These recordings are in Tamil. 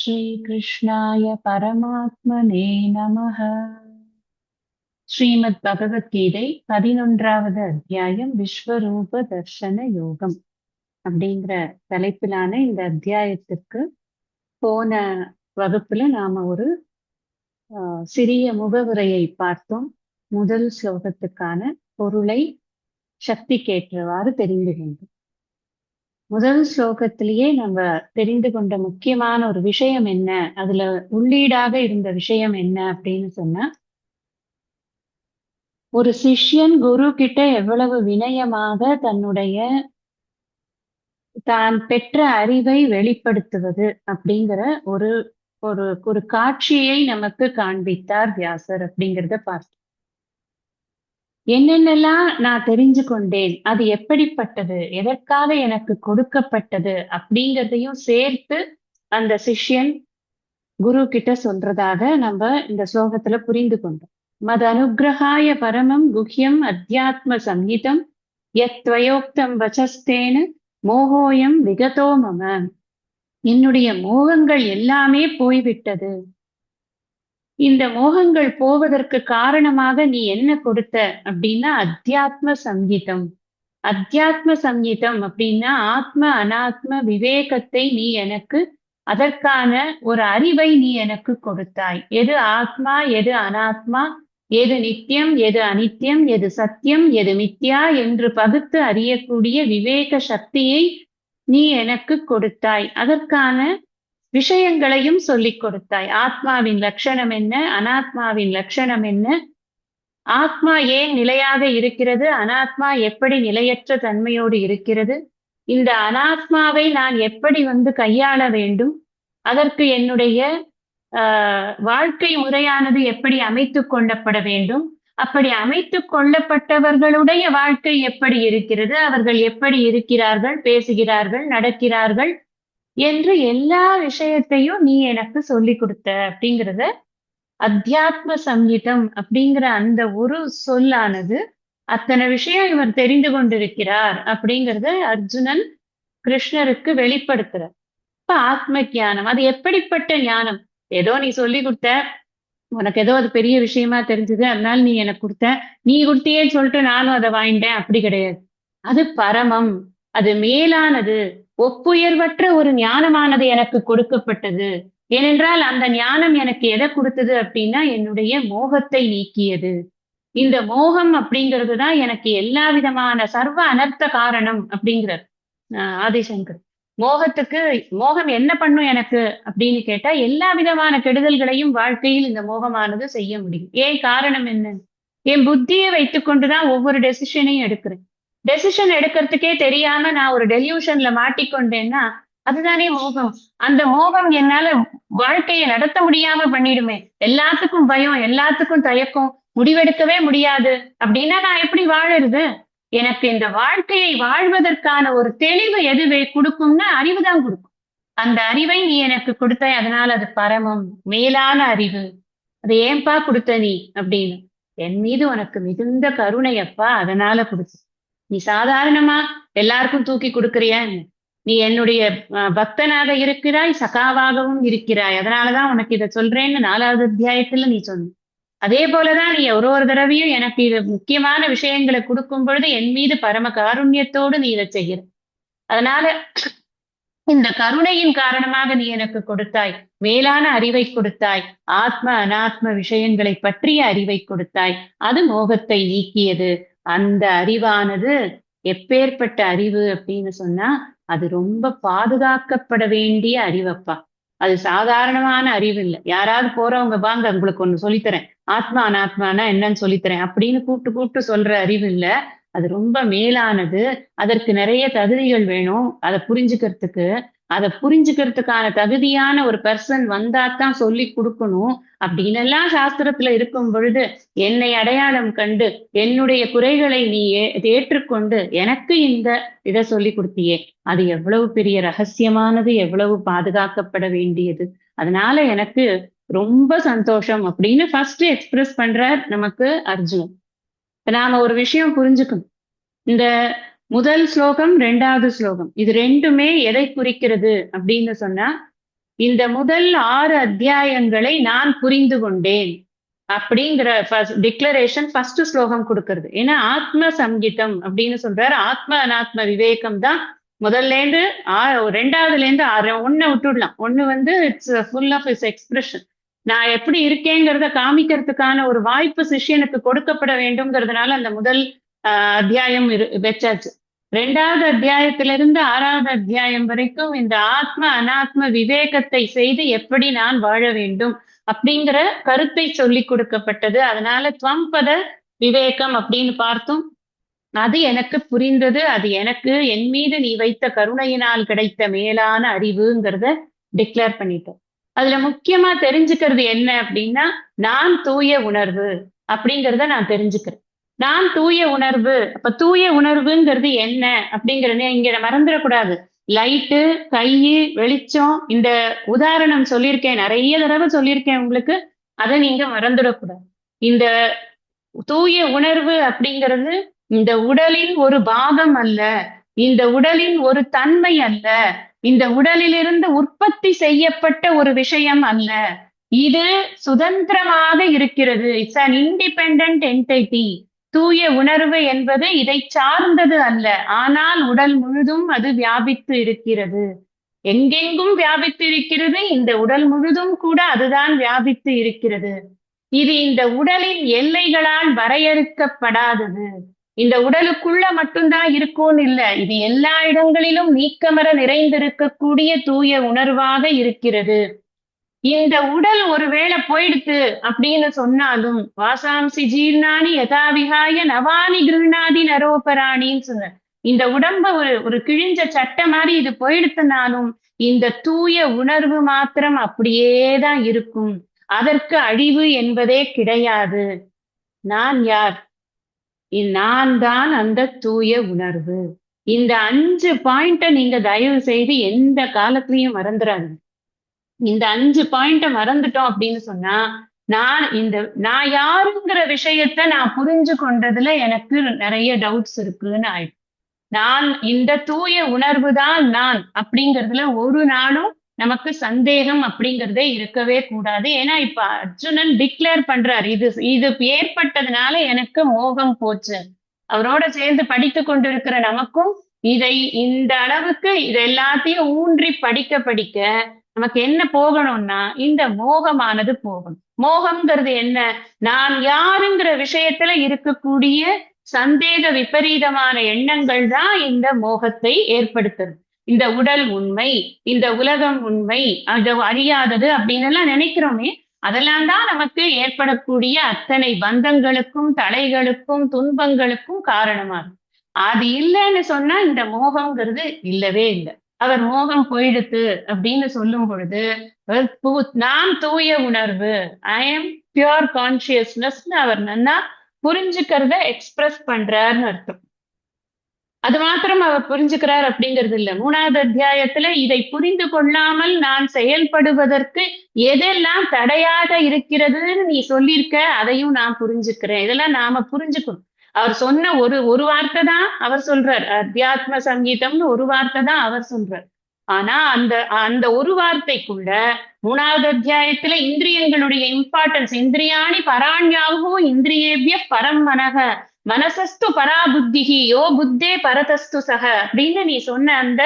श्रीकृष्णाय परमात्मने நமः. ஸ்ரீமத் பகவத்கீதை 11வது அத்தியாயம் விஸ்வரூப தர்சன யோகம் அப்படிங்கிற தலைப்பிலான இந்த அத்தியாயத்திற்கு போன வகுப்புல நாம ஒரு சிறிய முகவுரையை பார்த்தோம். முதல் ஸ்லோகத்துக்கான பொருளை சக்திக்கேற்றவாறு தெரிந்து கொண்டோம். முதல் ஸ்லோகத்திலேயே நம்ம தெரிந்து கொண்ட முக்கியமான ஒரு விஷயம் என்ன, அதுல உள்ளீடாக இருந்த விஷயம் என்ன அப்படின்னு சொன்னா, ஒரு சிஷ்யன் குரு கிட்ட எவ்வளவு வினயமாக தன்னுடைய தான் பெற்ற அறிவை வெளிப்படுத்துவது அப்படிங்கிற ஒரு ஒரு ஒரு காட்சியை நமக்கு காண்பித்தார் வியாசர் அப்படிங்கிறத பார்த்தோம். என்னென்னலாம் நான் தெரிஞ்சு கொண்டேன், அது எப்படிப்பட்டது, எதற்காக எனக்கு கொடுக்கப்பட்டது அப்படிங்கிறதையும் சேர்த்து அந்த சிஷ்யன் குரு கிட்ட சொல்றதாக நம்ம இந்த ஸ்லோகத்துல புரிந்து கொண்டோம். மத அனுகிரகாய பரமம் குஹ்யம் அத்தியாத்ம சம்ஹிதம் யத்வயோக்தம் வசஸ்தேன மோகோயம் விகதோ மம. என்னுடைய மோகங்கள் எல்லாமே போய்விட்டது. இந்த மோகங்கள் போவதற்கு காரணமாக நீ என்ன கொடுத்த அப்படின்னா அத்தியாத்ம சங்கீதம். அத்தியாத்ம சங்கீதம் அப்படின்னா ஆத்ம அனாத்ம விவேகத்தை நீ எனக்கு, அதற்கான ஒரு அறிவை நீ எனக்கு கொடுத்தாய். எது ஆத்மா, எது அனாத்மா, எது நித்தியம், எது அனித்தியம், எது சத்தியம், எது மித்யா என்று பகுத்து அறியக்கூடிய விவேக சக்தியை நீ எனக்கு கொடுத்தாய். அதற்கான விஷயங்களையும் சொல்லிக் கொடுத்தாய். ஆத்மாவின் லட்சணம் என்ன, அனாத்மாவின் லட்சணம் என்ன, ஆத்மா ஏன் நிலையாக இருக்கிறது, அனாத்மா எப்படி நிலையற்ற தன்மையோடு இருக்கிறது, இந்த அனாத்மாவை நான் எப்படி கையாள வேண்டும், அதற்கு என்னுடைய வாழ்க்கை முறையானது எப்படி அமைத்துக் கொள்ளப்பட வேண்டும், அப்படி அமைத்துக் கொள்ளப்பட்டவர்களுடைய வாழ்க்கை எப்படி இருக்கிறது, அவர்கள் எப்படி இருக்கிறார்கள், பேசுகிறார்கள், நடக்கிறார்கள் என்று எல்லா விஷயத்தையும் நீ எனக்கு சொல்லி கொடுத்த அப்படிங்கிறத அத்தியாத்ம சங்கீதம் அப்படிங்கிற அந்த ஒரு சொல்லானது அத்தனை விஷயம் இவர் தெரிந்து கொண்டிருக்கிறார் அப்படிங்கிறத அர்ஜுனன் கிருஷ்ணருக்கு வெளிப்படுத்துறார். இப்ப ஆத்ம ஞானம் அது எப்படிப்பட்ட ஞானம்? ஏதோ நீ சொல்லி கொடுத்த, உனக்கு ஏதோ அது பெரிய விஷயமா தெரிஞ்சது, அதனால நீ எனக்கு கொடுத்த, நீ கொடுத்தியேன்னு சொல்லிட்டு நானும் அதை வாங்கிட்டேன், அப்படி கிடையாது. அது பரமம், அது மேலானது, ஒப்புயர்வற்ற ஒரு ஞானமானது எனக்கு கொடுக்கப்பட்டது. ஏனென்றால் அந்த ஞானம் எனக்கு எதை கொடுத்தது அப்படின்னா என்னுடைய மோகத்தை நீக்கியது. இந்த மோகம் அப்படிங்கிறது தான் எனக்கு எல்லா விதமான சர்வ அனர்த்த காரணம் அப்படிங்கிறார் ஆதிசங்கர். மோகத்துக்கு, மோகம் என்ன பண்ணும் எனக்கு அப்படின்னு கேட்டா எல்லா விதமான கெடுதல்களையும் வாழ்க்கையில் இந்த மோகமானது செய்ய முடியும். ஏன், காரணம் என்ன? என் புத்தியை வைத்துக் கொண்டுதான் ஒவ்வொரு டெசிஷனையும் எடுக்கிறேன். டெசிஷன் எடுக்கிறதுக்கே தெரியாம நான் ஒரு டெலியூஷன்ல மாட்டிக்கொண்டேன்னா அதுதானே மோகம். அந்த மோகம் என்னால வாழ்க்கையை நடத்த முடியாம பண்ணிடுமே. எல்லாத்துக்கும் பயம், எல்லாத்துக்கும் தயக்கம், முடிவெடுக்கவே முடியாது அப்படின்னா நான் எப்படி வாழறது? எனக்கு இந்த வாழ்க்கையை வாழ்வதற்கான ஒரு தெளிவு எதுவே கொடுக்கும்னா அறிவுதான் கொடுக்கும். அந்த அறிவை நீ எனக்கு கொடுத்தாய், அதனால அது பரமம், மேலான அறிவு. அதை ஏன்பா கொடுத்த நீ அப்படின்னு, என் மீது உனக்கு மிகுந்த கருணை அப்பா, அதனால கொடுத்த. நீ சாதாரணமா எல்லாருக்கும் தூக்கி கொடுக்கறியா? நீ என்னுடைய பக்தனாக இருக்கிறாய், சகாவாகவும் இருக்கிறாய், அதனாலதான் உனக்கு இதை சொல்றேன்னு 4வது அத்தியாயத்துல நீ சொன்ன. அதே போலதான் நீ ஒரு தடவையும் எனக்கு இது முக்கியமான விஷயங்களை கொடுக்கும் பொழுது என் மீது பரம காருண்யத்தோடு நீ இதை செய்கிற. அதனால இந்த கருணையின் காரணமாக நீ எனக்கு கொடுத்தாய், மேலான அறிவை கொடுத்தாய், ஆத்ம அனாத்ம விஷயங்களை பற்றிய அறிவை கொடுத்தாய், அது மோகத்தை நீக்கியது. அந்த அறிவானது எப்பேற்பட்ட அறிவு அப்படின்னு சொன்னா அது ரொம்ப பாதுகாக்கப்பட வேண்டிய அறிவப்பா. அது சாதாரணமான அறிவு இல்லை. யாராவது போறவங்க வாங்க உங்களுக்கு ஒண்ணு சொல்லித்தரேன், ஆத்மா அனாத்மானா என்னன்னு சொல்லித்தரேன் அப்படின்னு கூப்பிட்டு சொல்ற அறிவு இல்ல. அது ரொம்ப மேலானது. அதற்கு நிறைய தகுதிகள் வேணும் அதை புரிஞ்சுக்கிறதுக்கு. அதை புரிஞ்சுக்கிறதுக்கான தகுதியான ஒரு பர்சன் வந்தாத்தான் சொல்லி கொடுக்கணும் அப்படின்னு எல்லாம் சாஸ்திரத்துல இருக்கும் பொழுது என்னை அடையாளம் கண்டு என்னுடைய குறைகளை நீ ஏற்றுக்கொண்டு எனக்கு இந்த இதை சொல்லி கொடுத்தியே, அது எவ்வளவு பெரிய ரகசியமானது, எவ்வளவு பாதுகாக்கப்பட வேண்டியது. அதனால எனக்கு ரொம்ப சந்தோஷம் அப்படின்னு ஃபர்ஸ்ட் எக்ஸ்பிரஸ் பண்றார் நமக்கு அர்ஜுனன். நாம ஒரு விஷயம் புரிஞ்சுக்கணும். இந்த முதல் ஸ்லோகம், 2வது ஸ்லோகம், இது ரெண்டுமே எதை குறிக்கிறது அப்படின்னு சொன்னா இந்த முதல் 6 அத்தியாயங்களை நான் புரிந்து கொண்டேன் அப்படிங்கிற டிக்ளரேஷன் ஃபர்ஸ்ட் ஸ்லோகம் கொடுக்கிறது. ஏன்னா ஆத்ம சங்கீதம் அப்படின்னு சொல்றாரு. ஆத்ம அனாத்ம விவேகம் தான் முதல்ல இருந்து 2வதுல இருந்து 6 ஒண்ணு விட்டுடலாம். ஒண்ணு வந்து it's full of is expression. நான் எப்படி இருக்கேங்கிறத காமிக்கிறதுக்கான ஒரு வாய்ப்பு சிஷ்யனுக்கு கொடுக்கப்பட வேண்டும்ங்கிறதுனால அந்த முதல் அத்தியாயம் வச்சாச்சு. 2வது அத்தியாயத்திலிருந்து 6வது அத்தியாயம் வரைக்கும் இந்த ஆத்ம அனாத்ம விவேகத்தை செய்து எப்படி நான் வாழ வேண்டும் அப்படிங்கிற கருத்தை சொல்லி கொடுக்கப்பட்டது. அதனால துவம்பத விவேகம் அப்படின்னு பார்த்தோம். அது எனக்கு புரிந்தது. அது எனக்கு என் மீது நீ வைத்த கருணையினால் கிடைத்த மேலான அறிவுங்கிறத டிக்ளேர் பண்ணிட்டோம். அதுல முக்கியமா தெரிஞ்சுக்கிறது என்ன அப்படின்னா, நான் தூய உணர்வு அப்படிங்கிறத நான் தெரிஞ்சுக்கிறேன். நான் தூய உணர்வு. அப்ப தூய உணர்வுங்கிறது என்ன அப்படிங்கறத இங்க மறந்துடக்கூடாது. லைட்டு, கையு, வெளிச்சம், இந்த உதாரணம் சொல்லியிருக்கேன், நிறைய தடவை சொல்லியிருக்கேன் உங்களுக்கு. அதை நீங்க மறந்துடக்கூடாது. இந்த தூய உணர்வு அப்படிங்கிறது இந்த உடலின் ஒரு பாகம் அல்ல, இந்த உடலின் ஒரு தன்மை அல்ல, இந்த உடலிலிருந்து உற்பத்தி செய்யப்பட்ட ஒரு விஷயம் அல்ல. இது சுதந்திரமாக இருக்கிறது. It's an independent entity. தூய உணர்வு என்பது இதை சார்ந்தது அல்ல, ஆனால் உடல் முழுதும் அது வியாபித்து இருக்கிறது. எங்கெங்கும் வியாபித்து இருக்கிறது. இந்த உடல் முழுதும் கூட அதுதான் வியாபித்து இருக்கிறது. இது இந்த உடலின் எல்லைகளால் வரையறுக்கப்படாதது. இந்த உடலுக்குள்ள மட்டும்தான் இருக்கும்னு இல்ல, இது எல்லா இடங்களிலும் நீக்கமர நிறைந்திருக்கக்கூடிய தூய உணர்வாக இருக்கிறது. இந்த உடல் ஒருவேளை போயிடுத்து அப்படின்னு சொன்னாலும், வாசாம்சி ஜீர்ணானி யதாவிகாய நவானி கிருண்ணாதி நரோபராணின்னு சொன்ன இந்த உடம்ப ஒரு கிழிஞ்ச சட்டை மாதிரி இது போயிடுத்துனாலும் இந்த தூய உணர்வு மாத்திரம் அப்படியேதான் இருக்கும். அதற்கு அழிவு என்பதே கிடையாது. நான் யார்? நான் தான் அந்த தூய உணர்வு. இந்த 5 பாயிண்ட நீங்க தயவு செய்து எந்த காலத்திலையும் மறந்துடாது. இந்த 5 பாயிண்ட மறந்துட்டோம் அப்படின்னு சொன்னா, நான் யாருங்கிற விஷயத்த நான் புரிஞ்சு கொண்டதுல எனக்கு நிறைய டவுட்ஸ் இருக்குன்னு ஆயிடும். நான் இந்த தூய உணர்வு தான் நான் அப்படிங்கிறதுல ஒரு நாளும் நமக்கு சந்தேகம் அப்படிங்கிறதே இருக்கவே கூடாது. ஏன்னா இப்ப அர்ஜுனன் டிக்ளேர் பண்றாரு, இது ஏற்பட்டதுனால எனக்கு மோகம் போச்சு. அவரோட சேர்ந்து படித்து கொண்டிருக்கிற நமக்கும் இதை இந்த அளவுக்கு இது எல்லாத்தையும் ஊன்றி படிக்க நமக்கு என்ன போகணும்னா இந்த மோகமானது போகணும். மோகம்ங்கிறது என்ன? நான் யாருங்கிற விஷயத்துல இருக்கக்கூடிய சந்தேக விபரீதமான எண்ணங்கள் தான் இந்த மோகத்தை ஏற்படுத்துது. இந்த உடல் உண்மை, இந்த உலகம் உண்மை, அது அறியாதது அப்படின்னு எல்லாம் நினைக்கிறோமே, அதெல்லாம் தான் நமக்கு ஏற்படக்கூடிய அத்தனை பந்தங்களுக்கும் தடைகளுக்கும் துன்பங்களுக்கும் காரணமாகும். அது இல்லைன்னு சொன்னா இந்த மோகம்ங்கிறது இல்லவே இல்லை. அவர் மோகம் போயிடுத்து அப்படின்னு சொல்லும் பொழுது நான் தூய உணர்வு, ஐ எம் பியூர் கான்சியஸ்னஸ் அவர் நன்னா புரிஞ்சுக்கிறத எக்ஸ்பிரஸ் பண்றாருன்னு அர்த்தம். அது மாத்திரம் அவர் புரிஞ்சுக்கிறார் அப்படிங்கிறது இல்ல. 3வது அத்தியாயத்துல இதை புரிந்து கொள்ளாமல் நான் செயல்படுவதற்கு எதெல்லாம் தடையாக இருக்கிறதுன்னு நீ சொல்லியிருக்க, அதையும் நான் புரிஞ்சுக்கிறேன். இதெல்லாம் நாம புரிஞ்சுக்கணும். அவர் சொன்ன ஒரு வார்த்தை தான் அவர் சொல்றார். அத்தியாத்ம சங்கீதம்னு ஒரு வார்த்தை தான் அவர் சொல்றார். ஆனா அந்த ஒரு வார்த்தைக்குள்ள 3வது அத்தியாயத்துல இந்திரியங்களுடைய இம்பார்ட்டன்ஸ், இந்திரியாணி பராண்யாகும் இந்திரியேபிய பரம் மனக மனசஸ்து பராபுத்திகி யோ புத்தே பரதஸ்து சக அப்படின்னு நீ சொன்ன அந்த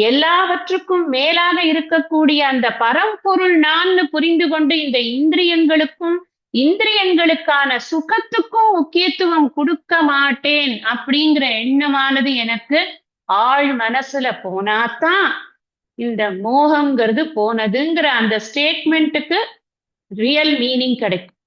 எல்லாவற்றுக்கும் மேலாக இருக்கக்கூடிய அந்த பரம்பொருள் நான் புரிந்து கொண்டு இந்த இந்திரியங்களுக்கான சுகத்துக்கும் முக்கியத்துவம் கொடுக்க மாட்டேன் அப்படிங்கிற எண்ணமானது எனக்கு ஆழ் மனசுல போனாதான் இந்த மோகம்ங்கிறது போனதுங்கிற அந்த ஸ்டேட்மெண்ட்டுக்கு ரியல் மீனிங் கிடைக்கும்.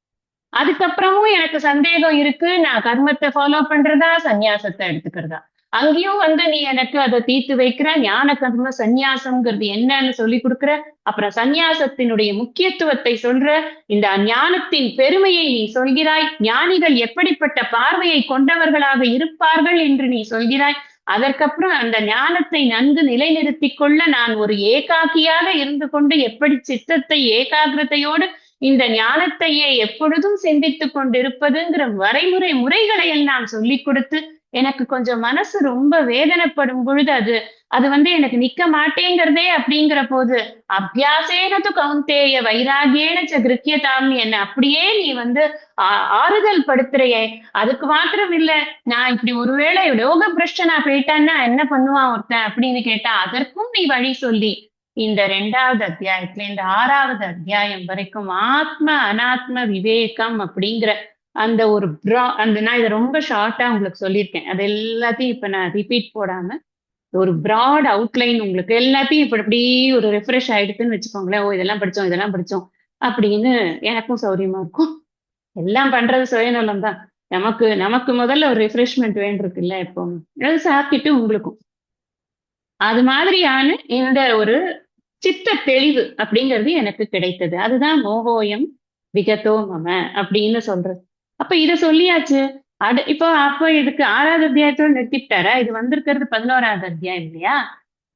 அதுக்கப்புறமும் எனக்கு சந்தேகம் இருக்கு, நான் கர்மத்தை ஃபாலோ பண்றதா சந்நியாசத்தை எடுத்துக்கிறதா, அங்கேயும் நீ எனக்கு அதை தீர்த்து வைக்கிற. ஞான கர்ம சந்நியாசம்ங்கிறது என்னன்னு சொல்லி கொடுக்குற. அப்புறம் சந்நியாசத்தினுடைய முக்கியத்துவத்தை சொல்ற. இந்த ஞானத்தின் பெருமையை நீ சொல்கிறாய். ஞானிகள் எப்படிப்பட்ட பார்வையை கொண்டவர்களாக இருப்பார்கள் என்று நீ சொல்கிறாய். அதற்கப்புறம் அந்த ஞானத்தை நன்கு நிலைநிறுத்தி கொள்ள நான் ஒரு ஏகாக்கியாக இருந்து கொண்டு எப்படி சித்தத்தை ஏகாகிரதையோடு இந்த ஞானத்தையே எப்பொழுதும் சிந்தித்துக் கொண்டிருப்பதுங்கிற முறைகளை எல்லாம் சொல்லிக் கொடுத்து எனக்கு கொஞ்சம் மனசு ரொம்ப வேதனைப்படும் பொழுது அது அது எனக்கு நிக்க மாட்டேங்கிறதே அப்படிங்கிற போது அபியாசேனது கௌந்தேய வைராகியேன ச கிருக்கியதாம் என்ன அப்படியே நீ ஆறுதல் படுத்துறையே. அதுக்கு மாத்திரம் இல்ல, நான் இப்படி ஒருவேளை யோக பிரஷ்டனா போயிட்டான்னா என்ன பண்ணுவான் ஒருத்தன் அப்படின்னு கேட்டா அதற்கும் நீ வழி சொல்லி இந்த 2வது அத்தியாயத்துல இந்த 6வது அத்தியாயம் வரைக்கும் ஆத்ம அனாத்ம விவேகம் அப்படிங்கிற அந்த ஒரு நான் இதை ரொம்ப ஷார்ட்டா உங்களுக்கு சொல்லியிருக்கேன். அது எல்லாத்தையும் இப்ப நான் ரிப்பீட் போடாம ஒரு பிராட் அவுட்லைன் உங்களுக்கு எல்லாத்தையும் இப்ப இப்படி ஒரு ரெஃப்ரெஷ் ஆயிடுதுன்னு வச்சுக்கோங்களேன். ஓ இதெல்லாம் படிச்சோம் இதெல்லாம் படிச்சோம் அப்படின்னு எனக்கும் சௌரியமா இருக்கும். எல்லாம் பண்றது சுயநலம் தான். நமக்கு நமக்கு முதல்ல ஒரு ரெஃப்ரெஷ்மெண்ட் வேண்டியிருக்குல்ல எப்பவும். அது சாப்பிட்டு உங்களுக்கும் அது மாதிரியான இந்த ஒரு சித்த தெளிவு அப்படிங்கிறது எனக்கு கிடைத்தது. அதுதான் மோகோயம் விகதோ மம அப்படின்னு சொல்றது. அப்ப இத சொல்லியாச்சு. அப்போ இதுக்கு 6வது அத்தியாயத்தோட நிறுத்திட்டாரா? இது வந்திருக்கிறது 11வது அத்தியாயம் இல்லையா?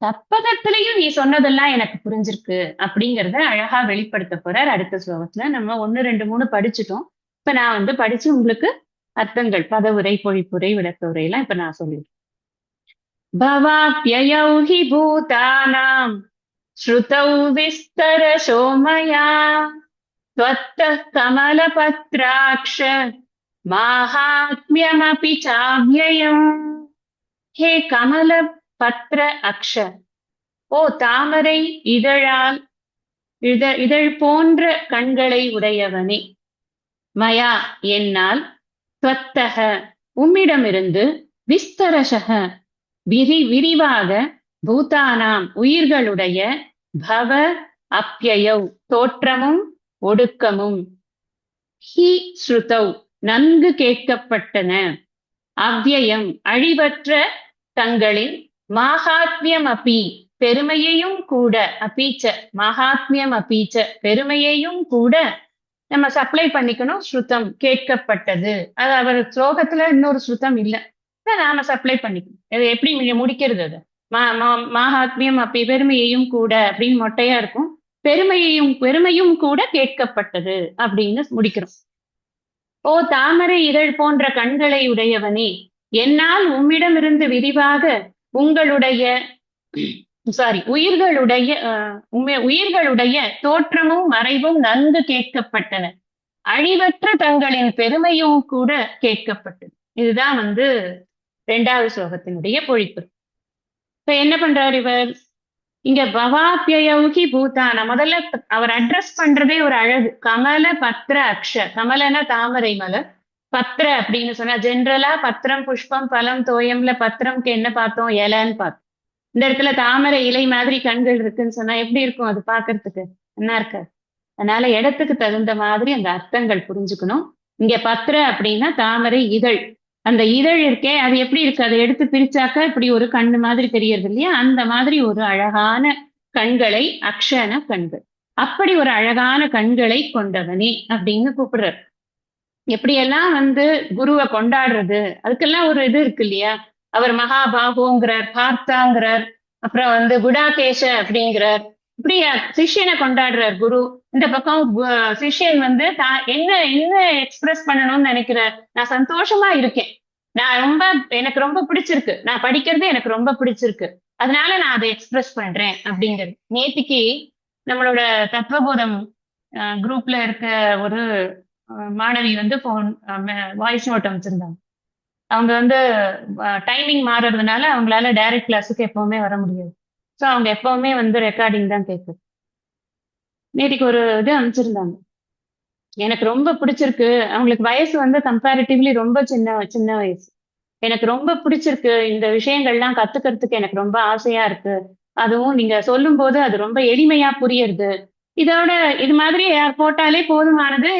தப்பதத்திலையும் நீ சொன்னதெல்லாம் எனக்கு புரிஞ்சிருக்கு அப்படிங்கறத அழகா வெளிப்படுத்த போறார் அடுத்த ஸ்லோகத்துல. நம்ம 1, 2, 3 படிச்சுட்டோம். இப்ப நான் படிச்சு உங்களுக்கு அர்த்தங்கள் பதவுரை பொழிப்புரை விளக்க உரை எல்லாம் இப்ப நான் சொல்லிடுறேன். भवाप्ययौ हि भूतानां श्रुतौ विस्तरशो मया त्वत्तः कमलपत्राक्ष माहात्म्यमपि चाव्ययम्. हे கமலபத்ர அக்ஷ, ஓ தாமரை இதழ் போன்ற கண்களை உடையவனே, மயா என்னால், துவத்தக உம்மிடமிருந்து, விஸ்தரசக விரிவாக, பூதானாம் உயிர்களுடைய, பவ அப்யயௌ தோற்றமும் ஒடுக்கமும், ஹி ஸ்ருதௌ நன்கு கேட்கப்பட்டன, அவ்யயம் அழிவற்ற தங்களின், மாகாத்மியம் அப்பி பெருமையையும் கூட, அப்பீச்ச மகாத்மியம் அப்பீச்ச பெருமையையும் கூட நம்ம சப்ளை பண்ணிக்கணும். ஸ்ருதம் கேட்கப்பட்டது. அது அவர் ஸ்லோகத்துல இன்னொரு ஸ்ருதம் இல்லை, நாம சப்ளை பண்ணிக்கணும். அது எப்படி முடிக்கிறது? அது மாகாத்மியம் அப்படி பெருமையையும் கூட அப்படின்னு மொட்டையா இருக்கும். பெருமையும் கூட கேட்கப்பட்டது அப்படின்னு முடிக்கிறோம். ஓ தாமரை இதழ் போன்ற கண்களை உடையவனே, என்னால் உம்மிடமிருந்து விரிவாக உங்களுடைய உயிர்களுடைய தோற்றமும் மறைவும் நன்கு கேட்கப்பட்டன, அழிவற்ற தங்களின் பெருமையும் கூட கேட்கப்பட்டது. இதுதான் 2வது ஸ்லோகத்தினுடைய பொழிப்பு. இப்ப என்ன பண்றார் இவர் இங்க? பவாப்யௌகி பூதான, முதல்ல அவர் அட்ரஸ் பண்றதே ஒரு அழகு. கமல பத்ர அக்ஷ, கமலன தாமரை மலர், பத்ர அப்படின்னு சொன்னா ஜென்ரலா பத்திரம் புஷ்பம் பழம் தோயம்ல பத்திரம்க்கு என்ன பார்த்தோம்? இலைன்னு பார்த்தோம். இந்த இடத்துல தாமரை இலை மாதிரி கண்கள் இருக்குன்னு சொன்னா எப்படி இருக்கும்? அது பாக்குறதுக்கு என்ன இருக்காது. அதனால இடத்துக்கு தகுந்த மாதிரி அந்த அர்த்தங்கள் புரிஞ்சுக்கணும். இங்க பத்ர அப்படின்னா தாமரை இதழ். அந்த இதழ் இருக்கே அது எப்படி இருக்கு? அதை எடுத்து பிரிச்சாக்க இப்படி ஒரு கண்ணு மாதிரி தெரியறது இல்லையா? அந்த மாதிரி ஒரு அழகான கண்களை, அக்ஷன கண்கள், அப்படி ஒரு அழகான கண்களை கொண்டவனே அப்படின்னு கூப்பிடுறார். எப்படியெல்லாம் குருவை கொண்டாடுறது, அதுக்கெல்லாம் ஒரு இது இருக்கு இல்லையா? அவர் மகாபாகுங்கிறார், பார்த்தாங்கிறார், அப்புறம் குடாகேஷ அப்படிங்கிறார். இப்படி சிஷ்யனை கொண்டாடுறார் குரு. இந்த பக்கம் சிஷ்யன் என்ன என்ன எக்ஸ்பிரஸ் பண்ணணும்னு நினைக்கிறார்? நான் சந்தோஷமா இருக்கேன், எனக்கு ரொம்ப பிடிச்சிருக்கு, நான் படிக்கிறது எனக்கு ரொம்ப பிடிச்சிருக்கு, அதனால நான் அதை எக்ஸ்பிரஸ் பண்றேன் அப்படிங்கிறது. நேத்திக்கு நம்மளோட தத்துவபோதம் குரூப்ல இருக்க ஒரு மாணவி போன் வாய்ஸ் நோட் அமைச்சிருந்தாங்க. அவங்க டைமிங் மாறுறதுனால அவங்களால டைரக்ட் கிளாஸுக்கு எப்பவுமே வர முடியாது. ஸோ அவங்க எப்பவுமே ரெக்கார்டிங் தான் கேட்குது. நேற்றுக்கு ஒரு இது அமைச்சிருந்தாங்க, எனக்கு ரொம்ப பிடிச்சிருக்கு. அவங்களுக்கு வயசு கம்பேரிட்டிவ்லி ரொம்ப சின்ன சின்ன வயசு. எனக்கு ரொம்ப பிடிச்சிருக்கு, இந்த விஷயங்கள்லாம் கத்துக்கிறதுக்கு எனக்கு ரொம்ப ஆசையா இருக்கு. அதுவும் நீங்க சொல்லும் போது அது ரொம்ப எளிமையா புரியுது. இதோட இது மாதிரி யார் போட்டாலே போதுமானது.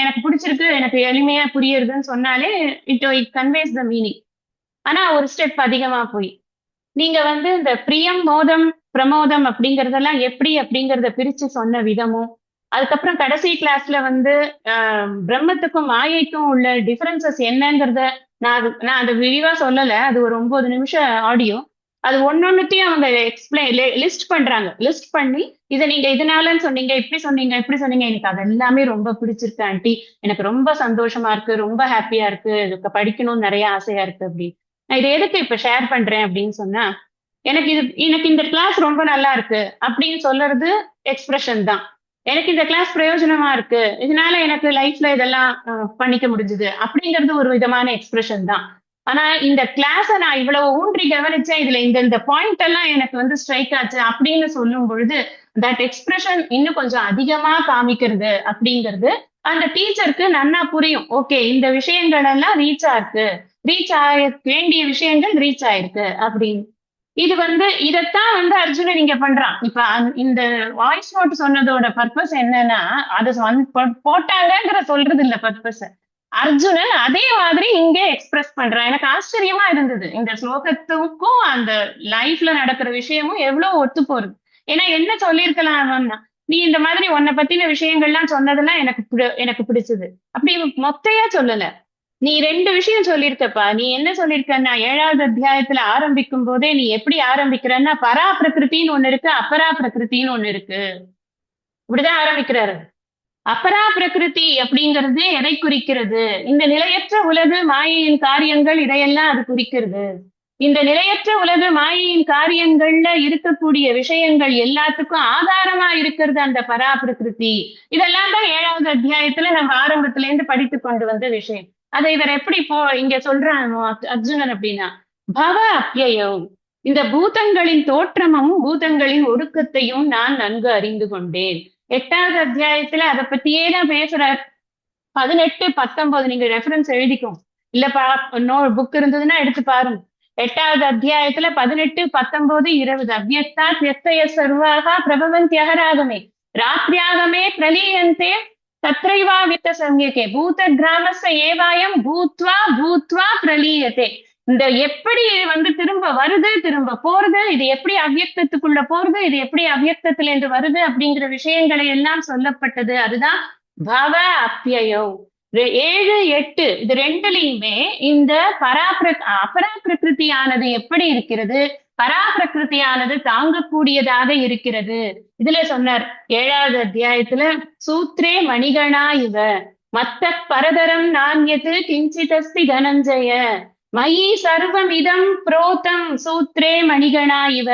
எனக்கு பிடிச்சிருக்கு, எனக்கு எளிமையா புரியுறதுன்னு சொன்னாலே இட் கன்வேஸ் த மீனிங். ஆனா ஒரு ஸ்டெப் அதிகமா போய் நீங்க இந்த பிரியம் மோதம் பிரமோதம் அப்படிங்கறதெல்லாம் எப்படி அப்படிங்கறத பிரிச்சு சொன்ன விதமும், அதுக்கப்புறம் கடைசி கிளாஸ்ல பிரம்மத்துக்கும் மாயைக்கும் உள்ள டிஃபரன்சஸ் என்னங்கிறத நான் அதை விரிவா சொல்லல. அது ஒரு 9 நிமிஷம் ஆடியோ. அது ஒன்னொன்னுத்தையும் அவங்க லிஸ்ட் பண்றாங்க. லிஸ்ட் பண்ணி இதை நீங்க இதனாலன்னு சொன்னீங்க, இப்படி சொன்னீங்க, இப்படி சொன்னீங்க, எனக்கு அது எல்லாமே ரொம்ப பிடிச்சிருக்கு ஆண்டி, எனக்கு ரொம்ப சந்தோஷமா இருக்கு, ரொம்ப ஹாப்பியா இருக்கு, இதுக்கு படிக்கணும்னு நிறைய ஆசையா இருக்கு அப்படி. நான் இதை எதுக்கு இப்ப ஷேர் பண்றேன் அப்படின்னு சொன்னா, எனக்கு இந்த கிளாஸ் ரொம்ப நல்லா இருக்கு அப்படின்னு சொல்றது எக்ஸ்பிரஷன் தான். எனக்கு இந்த கிளாஸ் பிரயோஜனமா இருக்கு, இதனால எனக்கு லைஃப்ல இதெல்லாம் பண்ணிக்க முடிஞ்சது அப்படிங்கிறது ஒரு விதமான எக்ஸ்பிரஷன் தான். ஆனா இந்த கிளாஸ நான் இவ்வளவு ஊன்றி கவனிச்சேன், இதுல இந்த பாயிண்ட் எல்லாம் எனக்கு வந்து ஸ்ட்ரைக் ஆச்சு அப்படின்னு சொல்லும் பொழுது, தட் எக்ஸ்பிரஷன் இன்னும் கொஞ்சம் அதிகமா காமிக்கிறது அப்படிங்கிறது அந்த டீச்சருக்கு நன்னா புரியும். ஓகே, இந்த விஷயங்கள் எல்லாம் ரீச் ஆயிருக்கு, ரீச் ஆய வேண்டிய விஷயங்கள் ரீச் ஆயிருக்கு அப்படின்னு. இது வந்து இதத்தான் வந்து அர்ஜுனன் இங்க பண்றான். இப்ப இந்த வாய்ஸ் நோட் சொன்னதோட பர்பஸ் என்னன்னா, அது போட்டாங்கிற சொல்றது இல்ல பர்பஸ். அர்ஜுனன் அதே மாதிரி இங்க எக்ஸ்பிரஸ் பண்றான். எனக்கு ஆச்சரியமா இருந்தது. இந்த ஸ்லோகத்துக்கும் அந்த லைஃப்ல நடக்கிற விஷயமும் எவ்வளவு ஒத்து போறது. ஏன்னா என்ன சொல்லியிருக்கலாம் அவன்னா, நீ இந்த மாதிரி உன்னை பத்தின விஷயங்கள்லாம் சொன்னதெல்லாம் எனக்கு பிடிச்சது. அப்படி மொத்தையா சொல்லல. நீ 2 விஷயம் சொல்லியிருக்கப்பா. நீ என்ன சொல்லியிருக்கன்னா, 7வது அத்தியாயத்துல ஆரம்பிக்கும் போதே நீ எப்படி ஆரம்பிக்கிறன்னா, பரா பிரகிருத்தின்னு ஒண்ணு இருக்கு, அப்பரா பிரகிருத்தின்னு ஒண்ணு இருக்கு. இப்படிதான் ஆரம்பிக்கிறாரு. அப்பரா பிரகிருதி அப்படிங்கிறது எதை குறிக்கிறது? இந்த நிலையற்ற உலகு, மாயையின் காரியங்கள், இதையெல்லாம் அது குறிக்கிறது. இந்த நிலையற்ற உலகு, மாயையின் காரியங்கள்ல இருக்கக்கூடிய விஷயங்கள் எல்லாத்துக்கும் ஆதாரமா இருக்கிறது அந்த பரா பிரகிருதி. இதெல்லாம் தான் 7வது அத்தியாயத்துல நம்ம ஆரம்பத்துல இருந்து படித்து கொண்டு வந்த விஷயம். அதை இவர் எப்படி இங்க சொல்றானோ அர்ஜுனன் அப்படின்னா, பவ அப்யயம், இந்த பூதங்களின் தோற்றமும் பூதங்களின் ஒடுக்கத்தையும் நான் நன்கு அறிந்து கொண்டேன். 8வது அத்தியாயத்துல அதை பத்தியே தான் பேசுறார். 18, 19 நீங்க ரெஃபரன்ஸ் எழுதிக்கும். இல்லப்பா புக் இருந்ததுன்னா எடுத்து பாருங்க. 8வது அத்தியாயத்துல 18, 19, 20 அவ்யக்தா வியக்தய சர்வாக பிரபவந்தியகராகமே ராத்ரியாகமே பிரலீயந்தே தத்ரைவா வித்த சம்யகே பூத கிராமச ஏவாயம் பூத்வா பூத்வா பிரலீயத்தே. இந்த எப்படி வந்து திரும்ப வருது, திரும்ப போறது, இது எப்படி அவ்யக்தத்துக்குள்ள போறது, இது எப்படி அவ்யக்தத்துல இருந்து வருது அப்படிங்கிற விஷயங்களை எல்லாம் சொல்லப்பட்டது. அதுதான் பவ அப்யயம். 7, 8 இது ரெண்டுலயுமே இந்த அபரா பிரகிருதியானது எப்படி இருக்கிறது, பரா பிரகிருதியானது தாங்கக்கூடியதாக இருக்கிறது. இதுல சொன்னார் 7வது அத்தியாயத்துல, சூத்ரே மணிகணா இவ மத்த பரதரம் நான்யது கிஞ்சிதஸ்தி தனஞ்சய மயி சர்வம் இதம் புரோதம் சூத்ரே மணிகணா இவ.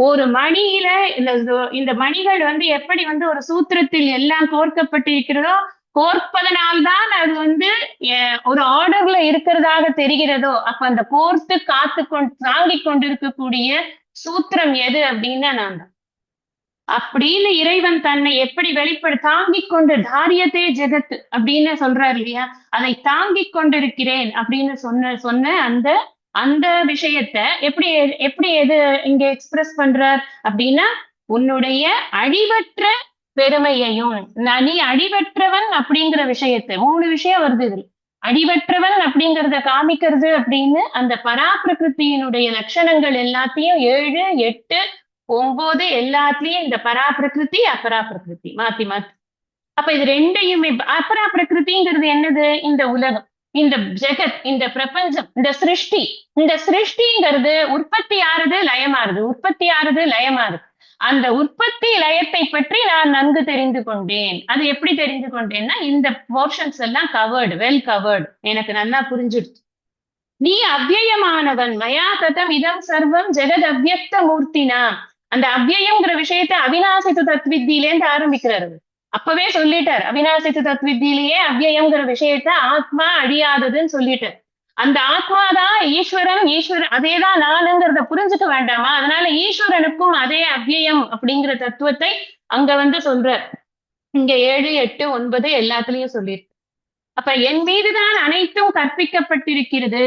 ஒரு மணியில இந்த மணிகள் வந்து எப்படி வந்து ஒரு சூத்திரத்தில் எல்லாம் கோர்க்கப்பட்டிருக்கிறதோ, கோர்ப்பதனால்தான் அது வந்து ஒரு ஆர்டர்ல இருக்கிறதாக தெரிகிறதோ, அப்ப அந்த கோர்த்து தாங்கிக் கொண்டிருக்கக்கூடிய சூத்திரம் எது அப்படின்னா நான் தான். அப்படின்னு இறைவன் தன்னை எப்படி தாங்கிக் கொண்டு தாரியத்தே ஜெகத் அப்படின்னு சொல்றாரு இல்லையா, அதை தாங்கிக் கொண்டிருக்கிறேன் அப்படின்னு சொன்ன அந்த அந்த விஷயத்த எப்படி எப்படி எது இங்க எக்ஸ்பிரஸ் பண்றார் அப்படின்னா, உன்னுடைய அழிவற்ற பெருமையையும், நீ அழிவற்றவன் அப்படிங்கிற விஷயத்தை 3 விஷயம் வருது இதுல. அழிவற்றவன் அப்படிங்கிறத காமிக்கிறது அப்படின்னு அந்த பராபிரகிருத்தியினுடைய லட்சணங்கள் எல்லாத்தையும் 7, 8, 9 எல்லாத்துலயும் இந்த பராபிரகிருதி அபராபிரகிருதி மாத்தி மாத்தி. அப்ப இது ரெண்டையுமே அபராபிரகிருதிங்கிறது என்னது? இந்த உலகம், இந்த ஜெகத், இந்த பிரபஞ்சம், இந்த சிருஷ்டி. இந்த சிருஷ்டிங்கிறது உற்பத்தி ஆறுது லயமாறுது, உற்பத்தி ஆறுது லயமாறுது. அந்த உற்பத்தி லயத்தை பற்றி நான் நன்கு தெரிந்து கொண்டேன். அது எப்படி தெரிந்து கொண்டேன்னா, இந்த போர்ஷன்ஸ் எல்லாம் கவர்டு, வெல் கவர்டு, எனக்கு நல்லா புரிஞ்சிடுச்சு. நீ அவ்யயமானவன், மயா ததம் இதம் சர்வம் ஜெகத் அவ்யக்த மூர்த்தினா. அந்த அவ்யயம்ங்கிற விஷயத்த அவிநாசித்து தத்வித்தியிலேருந்து ஆரம்பிக்கிறாரு. அப்பவே சொல்லிட்டார், அவிநாசித்து தத்வித்தியிலேயே அவ்யயம்ங்கிற விஷயத்த ஆத்மா அழியாததுன்னு சொல்லிட்டார். அந்த ஆத்மாதான் ஈஸ்வரன், ஈஸ்வரன் அதேதான் நானுங்கிறத புரிஞ்சுக்க வேண்டாமா? அதனால ஈஸ்வரனுக்கும் அதே அவ்யயம் அப்படிங்கிற தத்துவத்தை அங்க வந்து சொல்றார். இங்க 7, 8, 9 எல்லாத்துலயும் சொல்லியிருக்கு. அப்ப என் மீதுதான் அனைத்தும் கற்பிக்கப்பட்டிருக்கிறது.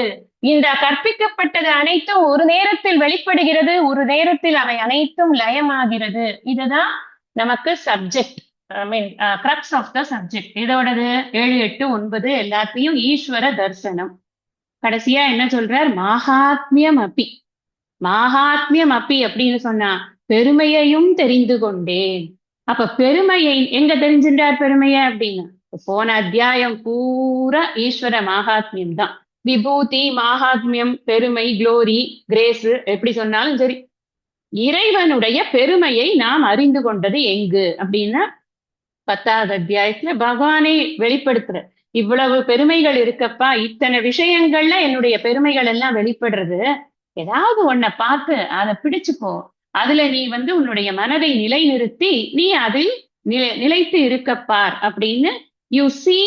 இந்த கற்பிக்கப்பட்டது அனைத்தும் ஒரு நேரத்தில் வெளிப்படுகிறது, ஒரு நேரத்தில் அவை அனைத்தும் லயமாகிறது. இதுதான் நமக்கு subject, I mean crux of the subject. இதோடது 7, 8, 9 எல்லாத்தையும் ஈஸ்வர தரிசனம். கடைசியா என்ன சொல்றார்? மகாத்மியம் அப்பி. மகாத்மியம் அப்பி அப்படின்னு சொன்னா பெருமையையும் தெரிந்து கொண்டேன். அப்ப பெருமையை எங்க தெரிஞ்சின்றார் பெருமைய அப்படின்னு? போன அத்தியாயம் பூரா ஈஸ்வர மகாத்மியம் தான். விபூதி, மாகாத்மியம், பெருமை, குளோரி, கிரேஸ் எப்படி சொன்னாலும் சரி, இறைவனுடைய பெருமையை நாம் அறிந்து கொண்டது எங்கு அப்படின்னா 10வது அத்தியாயத்துல பகவானே வெளிப்படுத்துற, இவ்வளவு பெருமைகள் இருக்கப்பா, இத்தனை விஷயங்கள்ல என்னுடைய பெருமைகள் எல்லாம் வெளிப்படுறது, ஏதாவது ஒன்ன பார்த்து அதை பிடிச்சுக்கோ, அதுல நீ உன்னுடைய மனதை நிலைநிறுத்தி நீ அதில் நிலைத்து இருக்கப்பார் அப்படின்னு you see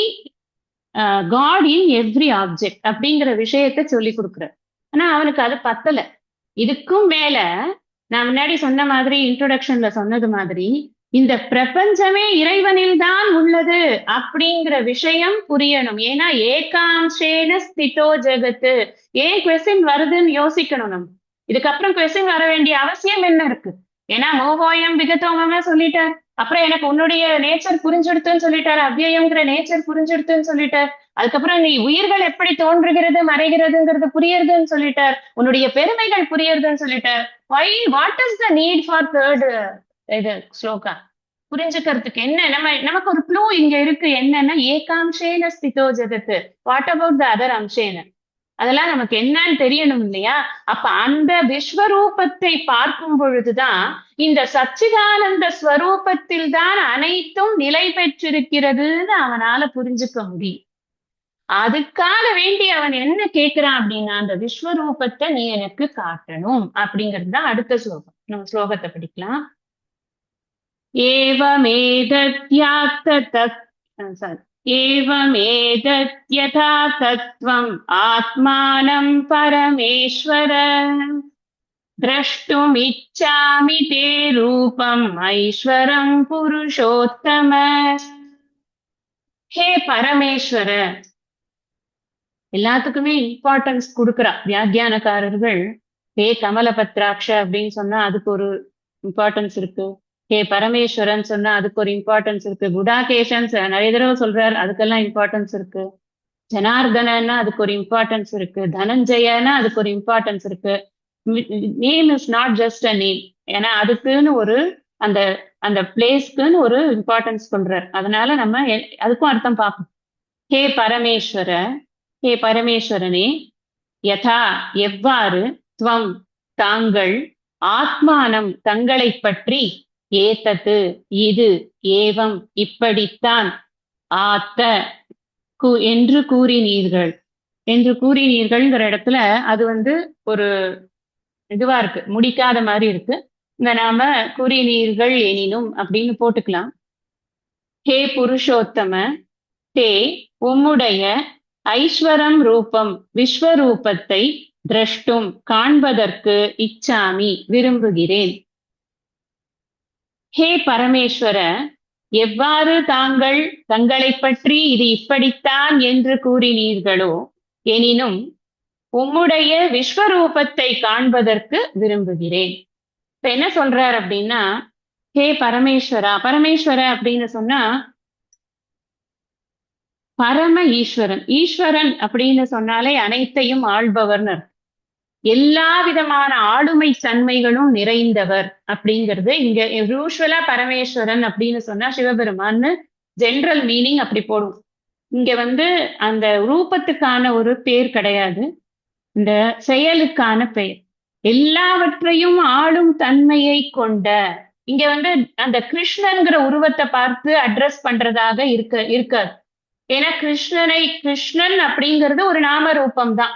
God in every object அப்படிங்கிற விஷயத்த சொல்லி கொடுக்குற. ஆனா அவனுக்கு அது பத்தல. இதுக்கும் மேல நான் முன்னாடி சொன்ன மாதிரி இன்ட்ரோடக்ஷன்ல சொன்னது மாதிரி இந்த பிரபஞ்சமே இறைவனில் தான் உள்ளது அப்படிங்கிற விஷயம் புரியணும். ஏன்னா ஏகாம்சேன ஸ்திதோ ஜெகத்து, ஏன் கொஸ்டின் வருதுன்னு யோசிக்கணும். நம்ம இதுக்கப்புறம் கொஸ்டின் வர வேண்டிய அவசியம் என்ன இருக்கு? ஏன்னா மோகோயம் விகதோமமா சொல்லிட்டார். அப்புறம் எனக்கு உன்னுடைய நேச்சர் புரிஞ்செடுத்துன்னு சொல்லிட்டாரு, அவ்வியம்ங்கிற நேச்சர் புரிஞ்செடுத்துன்னு சொல்லிட்டார். அதுக்கப்புறம் நீ உயிர்கள் எப்படி தோன்றுகிறது மறைகிறதுங்கிறது புரியறதுன்னு சொல்லிட்டார், உன்னுடைய பெருமைகள் புரியறதுன்னு சொல்லிட்டார். What is the need for third இது ஸ்லோகா? புரிஞ்சுக்கிறதுக்கு என்ன, நமக்கு ஒரு க்ளூ இங்க இருக்கு. என்னன்னா ஏகாம்சேன ஸ்திதோ ஜெகத்து, வாட் அபவுட் த அதர் அம்சேன, அதெல்லாம் நமக்கு என்னன்னு தெரியணும் இல்லையா? அப்ப அந்த விஸ்வரூபத்தை பார்க்கும் பொழுதுதான் இந்த சச்சிதானந்த ஸ்வரூபத்தில் தான் அனைத்தும் நிலை பெற்றிருக்கிறதுன்னு அவனால புரிஞ்சுக்க முடியும். அதுக்காக வேண்டி அவன் என்ன கேட்கிறான் அப்படின்னா, அந்த விஸ்வரூபத்தை நீ எனக்கு காட்டணும் அப்படிங்கிறது தான் அடுத்த ஸ்லோகம். நம்ம ஸ்லோகத்தை படிக்கலாம். एवमेतद्यथा तत्त्वम् आत्मानं परमेश्वर द्रष्टुमिच्छामि ते रूपम् ऐश्वरं पुरुषोत्तम. हे பரமேஸ்வர, எல்லாத்துக்குமே இம்பார்ட்டன்ஸ் கொடுக்குறா வியாக்கியானக்காரர்கள். ஹே கமலபத்ராட்ச அப்படின்னு சொன்னா அதுக்கு ஒரு இம்பார்ட்டன்ஸ் இருக்கு. ஹே பரமேஸ்வரன் சொன்னா அதுக்கு ஒரு இம்பார்ட்டன்ஸ் இருக்கு. குடாகேசன் நிறைய தடவை சொல்றாரு, அதுக்கெல்லாம் இம்பார்ட்டன்ஸ் இருக்கு. ஜனார்தனா அதுக்கு ஒரு இம்பார்ட்டன்ஸ் இருக்கு. தனஞ்சயனா அதுக்கு ஒரு இம்பார்ட்டன்ஸ் இருக்கு. Name is not just a name, ஏன்னா அதுக்குன்னு ஒரு அந்த அந்த பிளேஸ்க்குன்னு ஒரு இம்பார்ட்டன்ஸ் சொல்றார். அதனால நம்ம அதுக்கும் அர்த்தம் பார்ப்போம். ஹே பரமேஸ்வர, ஹே பரமேஸ்வரனே, யதா எவ்வாறு, துவம் தாங்கள், ஆத்மானம் தங்களை பற்றி, ஏதத்து இது, ஏவம் இப்படித்தான், ஆத்த என்று கூறினீர்கள். என்று கூறினீர்கள்ங்கிற இடத்துல அது ஒரு இதுவா இருக்கு, முடிக்காத மாதிரி இருக்கு. இங்க நாம கூறினீர்கள் எனினும் அப்படின்னு போட்டுக்கலாம். ஹே புருஷோத்தம, ஹே உம்முடைய ஐஸ்வரம் ரூபம் விஸ்வரூபத்தை திரஷ்டும் காண்பதற்கு இச்சாமி விரும்புகிறேன். ஹே பரமேஸ்வர, எவ்வாறு தாங்கள் தங்களை பற்றி இது இப்படித்தான் என்று கூறினீர்களோ எனினும் உம்முடைய விஸ்வரூபத்தை காண்பதற்கு விரும்புகிறேன். இப்ப என்ன சொல்றார் அப்படின்னா, ஹே பரமேஸ்வரா, பரமேஸ்வர அப்படின்னு சொன்னா பரம ஈஸ்வரன். ஈஸ்வரன் அப்படின்னு சொன்னாலே அனைத்தையும் ஆள்பவர்னு, எல்லா விதமான ஆளுமை தன்மைகளும் நிறைந்தவர் அப்படிங்கிறது. இங்க யூஸ்வலா பரமேஸ்வரன் அப்படின்னு சொன்னா சிவபெருமான்னு ஜென்ரல் மீனிங் அப்படி போடும். இங்க அந்த ரூபத்துக்கான ஒரு பேர் கிடையாது, இந்த செயலுக்கான பெயர். எல்லாவற்றையும் ஆளும் தன்மையை கொண்ட, இங்க அந்த கிருஷ்ணன்கிற உருவத்தை பார்த்து அட்ரஸ் பண்றதாக இருக்காது. ஏன்னா கிருஷ்ணன் அப்படிங்கிறது ஒரு நாம ரூபம் தான்.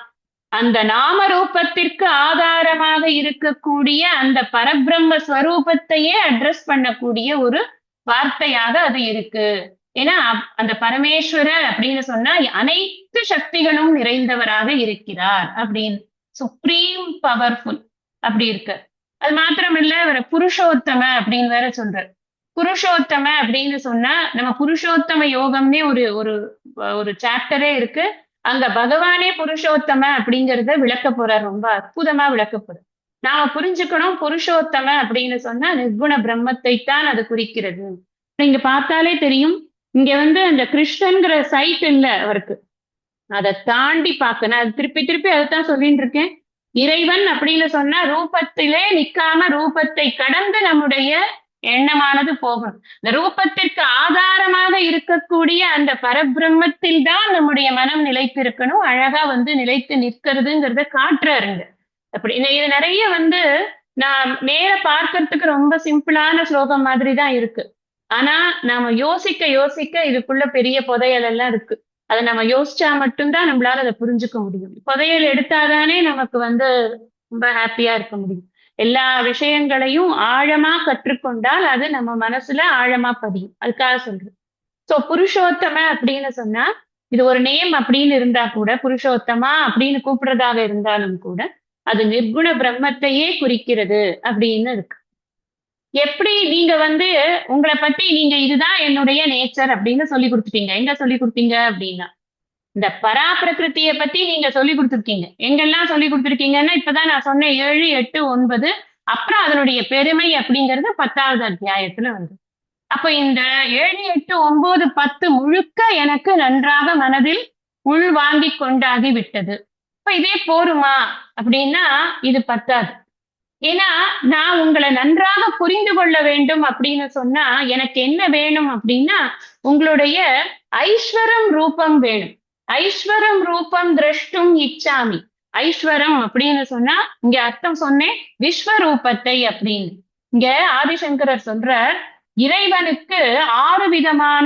அந்த நாம ரூபத்திற்கு ஆதாரமாக இருக்கக்கூடிய அந்த பரபிரம்ம ஸ்வரூபத்தையே அட்ரஸ் பண்ணக்கூடிய ஒரு வார்த்தையாக அது இருக்கு. ஏன்னா அந்த பரமேஸ்வர அப்படின்னு சொன்னா அனைத்து சக்திகளும் நிறைந்தவராக இருக்கிறார் அப்படின்னு, சுப்ரீம் பவர்ஃபுல் அப்படி இருக்கு. அது மாத்திரமில்ல, புருஷோத்தம அப்படின்னு வேற சொல்றார். புருஷோத்தம அப்படின்னு சொன்னா நம்ம புருஷோத்தம யோகம்னே ஒரு ஒரு ஒரு சாப்டரே இருக்கு. அங்க பகவானே புருஷோத்தம அப்படிங்கிறத விளக்க போறார், ரொம்ப அற்புதமா விளக்க போறார். நாம புரிஞ்சுக்கணும், புருஷோத்தம அப்படின்னு சொன்னா நிர்குண பிரம்மத்தை தான் அது குறிக்கிறது. நீங்க பார்த்தாலே தெரியும், இங்க அந்த கிருஷ்ணன்கிற சைட் இல்ல அவருக்கு, அதை தாண்டி பார்க்க. நான் திருப்பி திருப்பி அதைத்தான் சொல்லிட்டு இருக்கேன். இறைவன் அப்படின்னு சொன்னா ரூபத்திலே நிக்காம ரூபத்தை கடந்து நம்முடைய எண்ணமானது போகணும். இந்த ரூபத்திற்கு ஆதாரமாக இருக்கக்கூடிய அந்த பரபிரம்மத்தில் தான் நம்முடைய மனம் நிலைத்திருக்கணும். அழகா நிலைத்து நிற்கிறதுங்கிறத காட்டுறாருங்க. அப்படி இது நிறைய நான் நேர பார்க்கறதுக்கு ரொம்ப சிம்பிளான ஸ்லோகம் மாதிரி தான் இருக்கு. ஆனா நாம யோசிக்க யோசிக்க இதுக்குள்ள பெரிய புதையல் எல்லாம் இருக்கு. அதை நம்ம யோசிச்சா மட்டும்தான் நம்மளால அதை புரிஞ்சுக்க முடியும். புதையல் எடுத்தாதானே நமக்கு ரொம்ப ஹாப்பியா இருக்க முடியும். எல்லா விஷயங்களையும் ஆழமா கற்றுக்கொண்டால் அது நம்ம மனசுல ஆழமா பதியும். அதுக்காக சொல்றேன். சோ புருஷோத்தம அப்படின்னு சொன்னா இது ஒரு நேம் அப்படின்னு இருந்தா கூட, புருஷோத்தமா அப்படின்னு கூப்பிடுறதாக இருந்தாலும் கூட அது நிர்குண பிரம்மத்தையே குறிக்கிறது அப்படின்னு இருக்கு. எப்படி நீங்க உங்களை பத்தி நீங்க இதுதான் என்னுடைய நேச்சர் அப்படின்னு சொல்லி கொடுத்துட்டீங்க. எங்க சொல்லி கொடுத்தீங்க அப்படின்னா இந்த பராபிரகிருத்திய பத்தி நீங்க சொல்லி கொடுத்துருக்கீங்க. எங்கெல்லாம் சொல்லி கொடுத்துருக்கீங்கன்னா இப்பதான் நான் சொன்னேன் 7, 8, 9. அப்புறம் அதனுடைய பெருமை அப்படிங்கிறது 10வது அத்தியாயத்துல அப்ப இந்த 7, 8, 9, 10 முழுக்க எனக்கு நன்றாக மனதில் உள் வாங்கி கொண்டாகி விட்டது. இப்ப இதே போருமா அப்படின்னா இது பத்தாது. ஏன்னா நான் உங்களை நன்றாக புரிந்து கொள்ள வேண்டும் அப்படின்னு சொன்னா எனக்கு என்ன வேணும் அப்படின்னா உங்களுடைய ஐஸ்வரம் ரூபம் வேணும். ஐஸ்வரம் ரூபம் திரஷ்டும் இச்சாமி. ஐஸ்வரம் அப்படின்னு சொன்னா இங்க அர்த்தம் சொன்னேன் விஸ்வரூபத்தை அப்படின்னு. இங்க ஆதிசங்கரர் சொல்ற இறைவனுக்கு 6 விதமான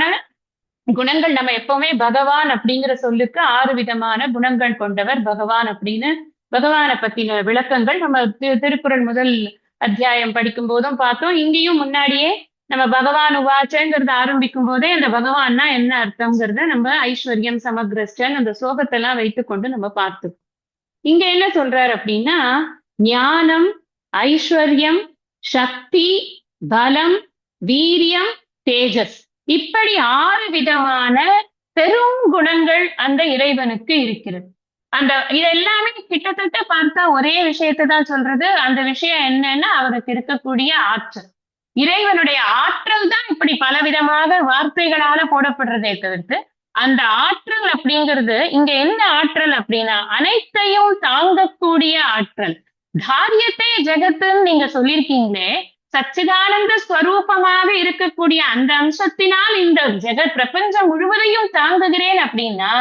குணங்கள். நம்ம எப்பவுமே பகவான் அப்படிங்கிற சொல்லுக்கு 6 விதமான குணங்கள் கொண்டவர் பகவான் அப்படின்னு பகவானை பத்தின விளக்கங்கள் நம்ம திருக்குறள் முதல் அத்தியாயம் படிக்கும் போதும் பார்த்தோம். இங்கேயும் முன்னாடியே நம்ம பகவான் உவாச்சங்கிறத ஆரம்பிக்கும் போதே அந்த பகவான்னா என்ன அர்த்தம்ங்கிறத நம்ம ஐஸ்வர்யம் சமக்ரஸ்டன் அந்த சோகத்தெல்லாம் வைத்துக்கொண்டு நம்ம பார்த்தோம். இங்க என்ன சொல்றாரு அப்படின்னா ஞானம், ஐஸ்வர்யம், சக்தி, பலம், வீரியம், தேஜஸ் இப்படி 6 விதமான பெரும் குணங்கள் அந்த இறைவனுக்கு இருக்கிறது. இது எல்லாமே கிட்டத்தட்ட பார்த்தா ஒரே விஷயத்தை தான் சொல்றது. அந்த விஷயம் என்னன்னா அவருக்கு இருக்கக்கூடிய ஆற்றல். இறைவனுடைய ஆற்றல் தான் இப்படி பலவிதமாக வார்த்தைகளால போடப்படுறதே தவிர்த்து அந்த ஆற்றல் அப்படிங்கிறது இங்க என்ன ஆற்றல் அப்படின்னா அனைத்தையும் தாங்கக்கூடிய ஆற்றல். தாரியத்தை ஜெகத்துன்னு நீங்க சொல்லியிருக்கீங்களே, சச்சிதானந்த ஸ்வரூபமாக இருக்கக்கூடிய அந்த அம்சத்தினால் இந்த ஜெகத் பிரபஞ்சம் முழுவதையும் தாங்குகிறேன் அப்படின்னா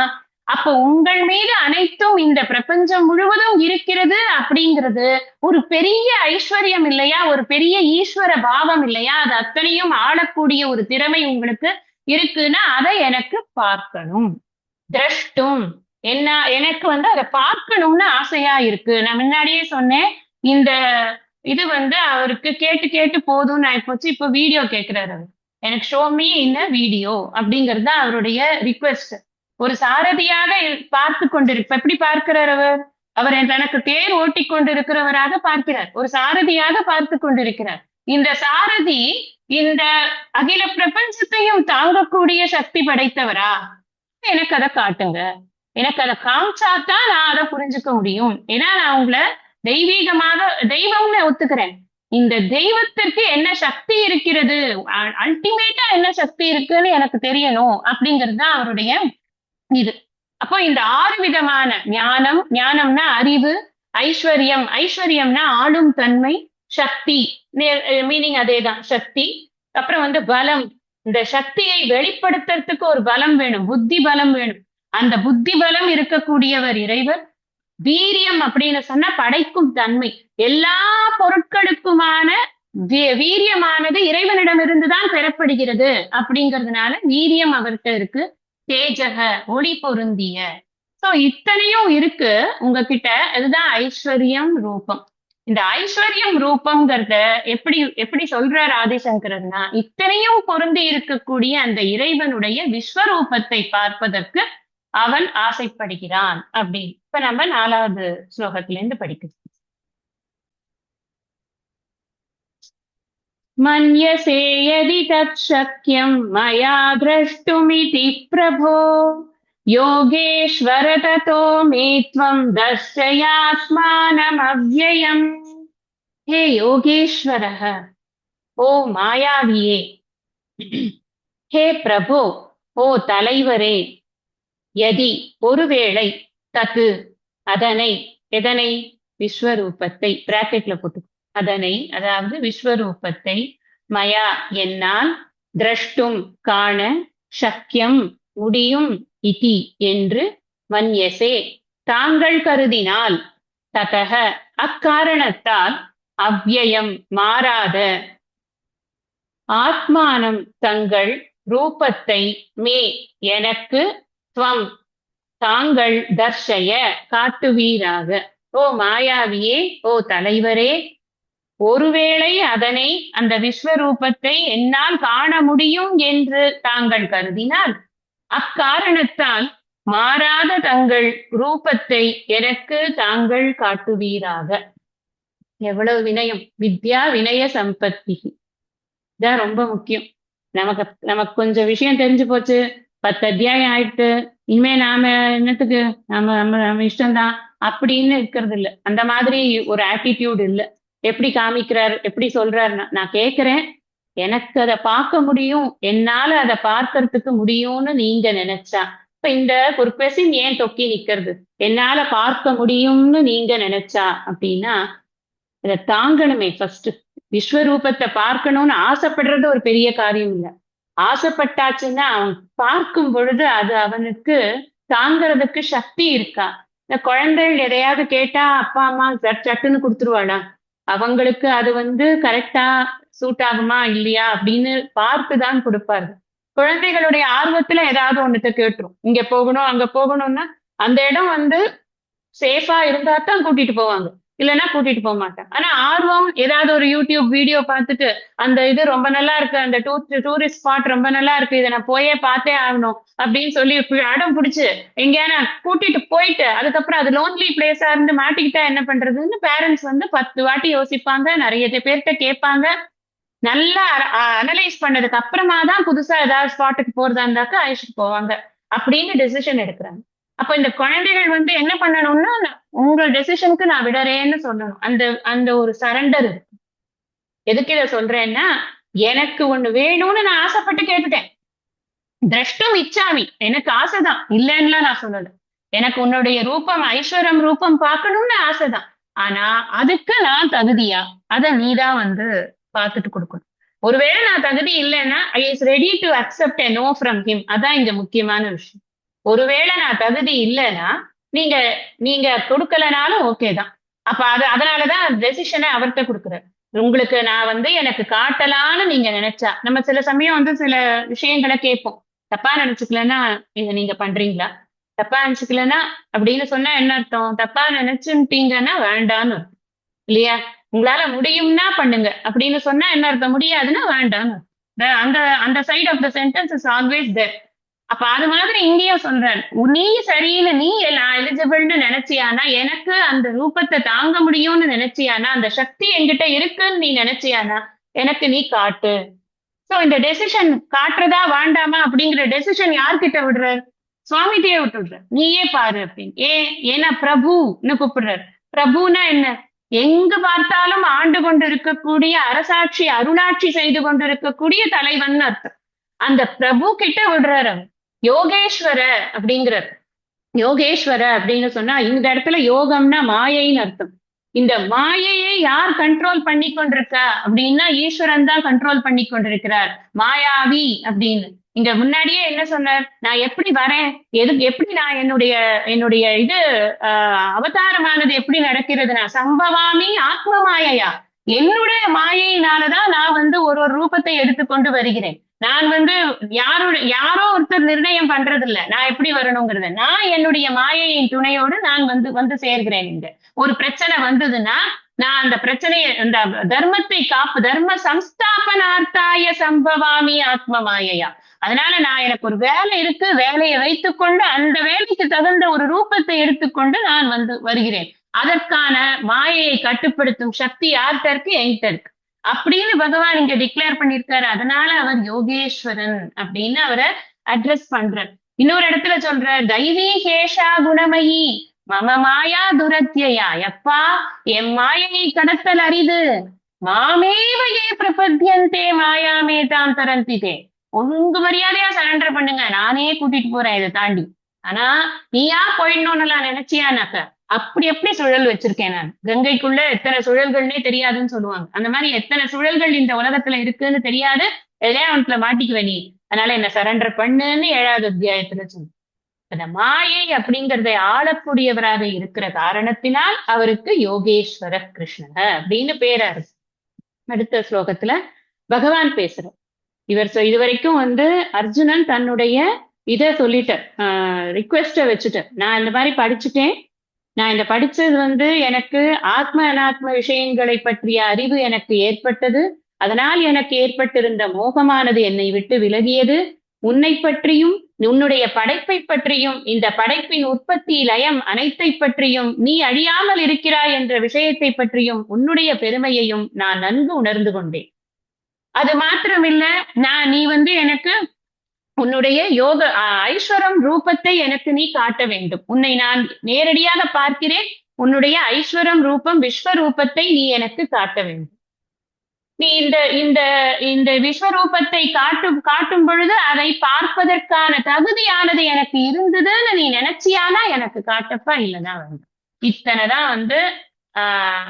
அப்ப உங்கள் மீது அனைத்தும் இந்த பிரபஞ்சம் முழுவதும் இருக்கிறது அப்படிங்கிறது ஒரு பெரிய ஐஸ்வர்யம் இல்லையா? ஒரு பெரிய ஈஸ்வர பாவம் இல்லையா? அது அத்தனையும் ஆளக்கூடிய ஒரு திறமை உங்களுக்கு இருக்குன்னா அதை எனக்கு பார்க்கணும். திரஷ்டும் என்ன எனக்கு அதை பார்க்கணும்னு ஆசையா இருக்கு. நான் முன்னாடியே சொன்னேன் இந்த இது அவருக்கு கேட்டு கேட்டு போதும்னு ஆயிப்போச்சு. இப்ப வீடியோ கேட்கிறாரு அவர். எனக்கு ஷோ மீ இன் வீடியோ அப்படிங்கிறது தான் அவருடைய ரிக்வெஸ்ட். ஒரு சாரதியாக பார்த்து கொண்டிருப்ப எப்படி பார்க்கிறார் அவர் தனக்கு தேர் ஓட்டி கொண்டிருக்கிறவராக பார்க்கிறார். ஒரு சாரதியாக பார்த்து கொண்டிருக்கிறார். இந்த சாரதி இந்த அகில பிரபஞ்சத்தையும் தாங்கக்கூடிய சக்தி படைத்தவரா? எனக்கு அதை காட்டுங்க. எனக்கு அதை காமிச்சாதான் நான் அதை புரிஞ்சுக்க முடியும். ஏன்னா நான் உங்களை தெய்வீகமாக தெய்வம்னு ஒத்துக்கிறேன். இந்த தெய்வத்திற்கு என்ன சக்தி இருக்கிறது, அல்டிமேட்டா என்ன சக்தி இருக்குன்னு எனக்கு தெரியணும் அப்படிங்கிறது தான் அவருடைய இது. அப்போ இந்த 6 விதமான ஞானம், ஞானம்னா அறிவு, ஐஸ்வர்யம், ஐஸ்வர்யம்னா ஆளும் தன்மை, சக்தி மீனிங் அதேதான் சக்தி. அப்புறம் பலம், இந்த சக்தியை வெளிப்படுத்துறதுக்கு ஒரு பலம் வேணும், புத்தி பலம் வேணும். அந்த புத்தி பலம் இருக்கக்கூடியவர் இறைவர். வீரியம் அப்படின்னு சொன்னா படைக்கும் தன்மை. எல்லா பொருட்களுக்குமான வீரியமானது இறைவனிடமிருந்துதான் பெறப்படுகிறது அப்படிங்கிறதுனால வீரியம் அவர்கிட்ட இருக்கு. தேஜக ஒளி பொருந்திய. சோ இத்தனையும் இருக்கு உங்ககிட்ட. இதுதான் ஐஸ்வர்யம் ரூபம். இந்த ஐஸ்வர்யம் ரூபம்ங்கிறத எப்படி சொல்றார் ஆதிசங்கரன்னா இத்தனையும் பொருந்தி இருக்கக்கூடிய அந்த இறைவனுடைய விஸ்வரூபத்தை பார்ப்பதற்கு அவன் ஆசைப்படுகிறான் அப்படின்னு. இப்ப நம்ம 4வது ஸ்லோகத்துல இருந்து படிக்கிறோம். मन्यसे यदि तत् शक्यं मया द्रष्टुमिति प्रभो योगेश्वर ततो मे त्वं दर्शयात्मानमव्ययम्. हे योगेश्वरः, ओ मायाविये, हे प्रभो, ओ தலைவரே, யதி ஒருவேளை, தத்து அதனை, எதனை, விஸ்வரூபத்தை பிராக்கெட்ல போட்டு அதனை, அதாவது விஸ்வரூபத்தை, மயா என்னால், திரஷ்டும் காண, சக்கியம் முடியும், இதி என்று, மன்யசே தாங்கள் கருதினால், ததக அக்காரணத்தால், அவ்யயம் மாறாத, ஆத்மானம் தங்கள், ரூபத்தை, மே எனக்கு, துவம் தாங்கள், தர்ஷய காட்டுவீராக. ஓ மாயாவியே, ஓ தலைவரே, ஒருவேளை அதனை, அந்த விஸ்வரூபத்தை என்னால் காண முடியும் என்று தாங்கள் கருதினால், அக்காரணத்தால் மாறாத தங்கள் ரூபத்தை எனக்கு தாங்கள் காட்டுவீராக. எவ்வளவு வினயம்! வித்யா வினய சம்பத்தி. இதான் ரொம்ப முக்கியம். நமக்கு கொஞ்சம் விஷயம் தெரிஞ்சு போச்சு, 10 அத்தியாயம் ஆயிட்டு, இனிமே நாம என்னத்துக்கு, நம்ம நம்ம நம்ம இஷ்டம்தான் அப்படின்னு இருக்கிறது இல்ல. அந்த மாதிரி ஒரு ஆட்டிடியூட் இல்ல. எப்படி காமிக்கிறார், எப்படி சொல்றாருன்னா, நான் கேட்கிறேன், எனக்கு அதை பார்க்க முடியும், என்னால அதை பார்க்கறதுக்கு முடியும்னு நீங்க நினைச்சா, இப்ப இந்த ஒரு பெசின் ஏன் தொக்கி நிக்கிறது, என்னால பார்க்க முடியும்னு நீங்க நினைச்சா அப்படின்னா, இதை தாங்கணுமே. ஃபர்ஸ்ட் விஸ்வரூபத்தை பார்க்கணும்னு ஆசைப்படுறது ஒரு பெரிய காரியம் இல்லை. ஆசைப்பட்டாச்சுன்னா அவன் பார்க்கும் பொழுது அது அவனுக்கு தாங்கிறதுக்கு சக்தி இருக்கா? இந்த குழந்தைகள் எதையாவது கேட்டா அப்பா அம்மா சட்டுன்னு கொடுத்துருவாளா? அவங்களுக்கு அது கரெக்டா சூட் ஆகுமா இல்லையா அப்படின்னு பார்த்துதான் கொடுப்பாரு. குழந்தைகளுடைய ஆர்வத்துல ஏதாவது ஒண்ணுத்த கேட்டுரும், இங்க போகணும் அங்க போகணும்னா அந்த இடம் சேஃபா இருந்தா தான் கூட்டிட்டு போவாங்க, இல்லைன்னா கூட்டிட்டு போக மாட்டாங்க. ஆனா ஆர்வம், ஏதாவது ஒரு யூடியூப் வீடியோ பார்த்துட்டு அந்த இது ரொம்ப நல்லா இருக்கு, அந்த டூரிஸ்ட் ஸ்பாட் ரொம்ப நல்லா இருக்கு, இதை நான் போயே பார்த்தே ஆகணும் அப்படின்னு சொல்லி அடம் பிடிச்சு எங்கேயா நான் கூட்டிட்டு போயிட்டு அதுக்கப்புறம் அது லோன்லி பிளேஸா இருந்து மாட்டிக்கிட்டா என்ன பண்றதுன்னு பேரண்ட்ஸ் 10 வாட்டி யோசிப்பாங்க, நிறைய பேர்கிட்ட கேட்பாங்க. நல்லா அனலைஸ் பண்ணதுக்கு அப்புறமா தான் புதுசா ஏதாவது ஸ்பாட்டுக்கு போறதா இருந்தாக்கா அழைச்சிட்டு போவாங்க அப்படின்னு டெசிஷன் எடுக்கிறாங்க. அப்ப இந்த குழந்தைகள் என்ன பண்ணணும்னா, உங்க டெசிஷனுக்கு நான் விடறேன்னு சொல்லணும். அந்த அந்த ஒரு சரண்டர் இருக்கு. எதுக்கு இதை சொல்றேன்னா, எனக்கு ஒண்ணு வேணும்னு நான் ஆசைப்பட்டு கேட்டுட்டேன். திரஷ்டும் இச்சாமி, எனக்கு ஆசைதான், இல்லைன்னா நான் சொல்லல. எனக்கு உன்னுடைய ரூபம், ஐஸ்வரம் ரூபம் பார்க்கணும்னு ஆசைதான். ஆனா அதுக்கு நான் தகுதியா, அதை நீதான் பார்த்துட்டு கொடுக்கணும். ஒருவேளை நான் தகுதி இல்லைன்னா, I is ready to accept a no from him. அதான் இங்க முக்கியமான விஷயம். ஒருவேளை நான் தகுதி இல்லைன்னா, நீங்க நீங்க கொடுக்கலனாலும் ஓகே தான். அப்ப அதனாலதான் டெசிஷனை அவர்கிட்ட கொடுக்குறாரு. உங்களுக்கு நான் எனக்கு காட்டலான்னு நீங்க நினைச்சா, நம்ம சில சமயம் சில விஷயங்களை கேட்போம். தப்பா நினைச்சுக்கலன்னா இதை நீங்க பண்றீங்களா? தப்பா நினைச்சுக்கலன்னா அப்படின்னு சொன்னா என்ன அர்த்தம்? தப்பா நினைச்சுட்டீங்கன்னா வேண்டான்னு, இல்லையா? உங்களால முடியும்னா பண்ணுங்க அப்படின்னு சொன்னா என்ன அர்த்தம்? முடியாதுன்னா வேண்டான்னு. அந்த அந்த side of the sentence is always there. அப்ப அது மாதிரி இங்கேயும் சொல்றேன், நீ சரியில்லை, நீ நான் எலிஜிபிள்னு நினைச்சியானா, எனக்கு அந்த ரூபத்தை தாங்க முடியும்னு நினைச்சியானா, அந்த சக்தி என்கிட்ட இருக்குன்னு நீ நினைச்சியானா, எனக்கு நீ காட்டு. சோ இந்த டெசிஷன் காட்டுறதா வேண்டாமா அப்படிங்கிற டெசிஷன் யார்கிட்ட விடுறார்? சுவாமிகிட்டயே விட்டுடுற, நீயே பாரு அப்படின்னு. ஏன்னா பிரபுன்னு கூப்பிடுறாரு. பிரபுனா என்ன? எங்கு பார்த்தாலும் ஆண்டு கொண்டு இருக்கக்கூடிய, அரசாட்சி அருளாட்சி செய்து கொண்டு இருக்கக்கூடிய தலைவன் அர்த்தம். அந்த பிரபு கிட்ட விடுறாரு அவர். யோகேஸ்வர அப்படிங்கிறார். யோகேஸ்வர அப்படின்னு சொன்னா இந்த இடத்துல யோகம்னா மாயைன்னு அர்த்தம். இந்த மாயையை யார் கண்ட்ரோல் பண்ணி கொண்டிருக்கா அப்படின்னா, ஈஸ்வரன் தான் கண்ட்ரோல் பண்ணி கொண்டிருக்கிறார். மாயாவி அப்படின்னு இங்க முன்னாடியே என்ன சொன்னார்? நான் எப்படி வரேன், எப்படி நான் என்னுடைய என்னுடைய இது அவதாரமானது எப்படி நடக்கிறது? நான் சம்பவாமி ஆத்ம மாயையா, என்னுடைய மாயையினாலதான் நான் ஒரு ஒரு ரூபத்தை எடுத்துக்கொண்டு வருகிறேன். நான் யாரோ ஒருத்தர் நிர்ணயம் பண்றது இல்ல நான் எப்படி வரணுங்கிறத. நான் என்னுடைய மாயையின் துணையோடு நான் வந்து சேர்கிறேன். இங்க ஒரு பிரச்சனை வந்ததுன்னா, நான் அந்த பிரச்சனையை, அந்த தர்மத்தை தர்ம சம்ஸ்தாபனார்த்தாய சம்பவாமி ஆத்ம மாயையா. அதனால எனக்கு ஒரு வேலை இருக்கு, வேலையை வைத்துக்கொண்டு அந்த வேலைக்கு தகுந்த ஒரு ரூபத்தை எடுத்துக்கொண்டு நான் வருகிறேன். அதற்கான மாயையை கட்டுப்படுத்தும் சக்தி யார்கிட்ட இருக்கு? என்கிட்ட இருக்கு அப்படின்னு பகவான் இங்க டிக்ளேர் பண்ணிருக்காரு. அதனால அவர் யோகேஸ்வரன் அப்படின்னு அவரை அட்ரஸ் பண்றார். இன்னொரு இடத்துல சொல்றார், தெய்வீ கேஷா குணமயி மம மாயா துரத்தியா. எப்பா, என் மாயையை கடத்தல் அரிது. மாமேவையே பிரபத்தியந்தே மாயாமே தாம் தரந்திதே. ஒழுங்கு மரியாதையா சரண்டர் பண்ணுங்க, நானே கூட்டிட்டு போறேன் இதை தாண்டி. ஆனா நீயா போயிடணும்னு நினைச்சியானாக்க அப்படி எப்படி சுழல் வச்சிருக்கேன் நான். கங்கைக்குள்ள எத்தனை சுழல்கள்னே தெரியாதுன்னு சொல்லுவாங்க. அந்த மாதிரி எத்தனை சுழல்கள் இந்த உலகத்துல இருக்குன்னு தெரியாது. எதையா ஒன்றுல மாட்டிக்குவ நீ. அதனால என்ன சரண்டர் பண்ணுன்னு 7வது அத்தியாயத்துல சொல்லு. அந்த மாயை அப்படிங்கறதை ஆளக்கூடியவராக இருக்கிற காரணத்தினால் அவருக்கு யோகேஸ்வர கிருஷ்ண அப்படின்னு பேரா இருக்கு. அடுத்த ஸ்லோகத்துல பகவான் பேசுறார். இதுவரைக்கும் அர்ஜுனன் தன்னுடைய சொல்லிட்டார், ரிக்வெஸ்ட வச்சுட்டார். நான் இந்த மாதிரி படிச்சுட்டேன், நான் இந்த படிச்சது எனக்கு ஆத்ம அனாத்ம விஷயங்களை பற்றிய அறிவு எனக்கு ஏற்பட்டது. அதனால் எனக்கு ஏற்பட்டிருந்த மோகமானது என்னை விட்டு விலகியது. உன்னை பற்றியும் உன்னுடைய படைப்பை பற்றியும் இந்த படைப்பின் உற்பத்தி லயம் அனைத்தை பற்றியும் நீ அழியாமல் இருக்கிறாய் என்ற விஷயத்தை பற்றியும் உன்னுடைய பெருமையையும் நான் நன்கு உணர்ந்து கொண்டேன். அது மாத்திரமில்ல, நீ எனக்கு உன்னுடைய யோக ஐஸ்வரம் ரூபத்தை எனக்கு நீ காட்ட வேண்டும். உன்னை நான் நேரடியாக பார்க்கிறேன். உன்னுடைய ஐஸ்வரம் ரூபம் விஸ்வரூபத்தை நீ எனக்கு காட்ட வேண்டும். நீ இந்த இந்த இந்த விஸ்வரூபத்தை காட்டும் பொழுது அதை பார்ப்பதற்கான தகுதியானது எனக்கு இருந்ததுன்னு நீ நினைச்சியானா எனக்கு காட்டப்பா, இல்லைன்னா வேண்டும். இத்தனைதான்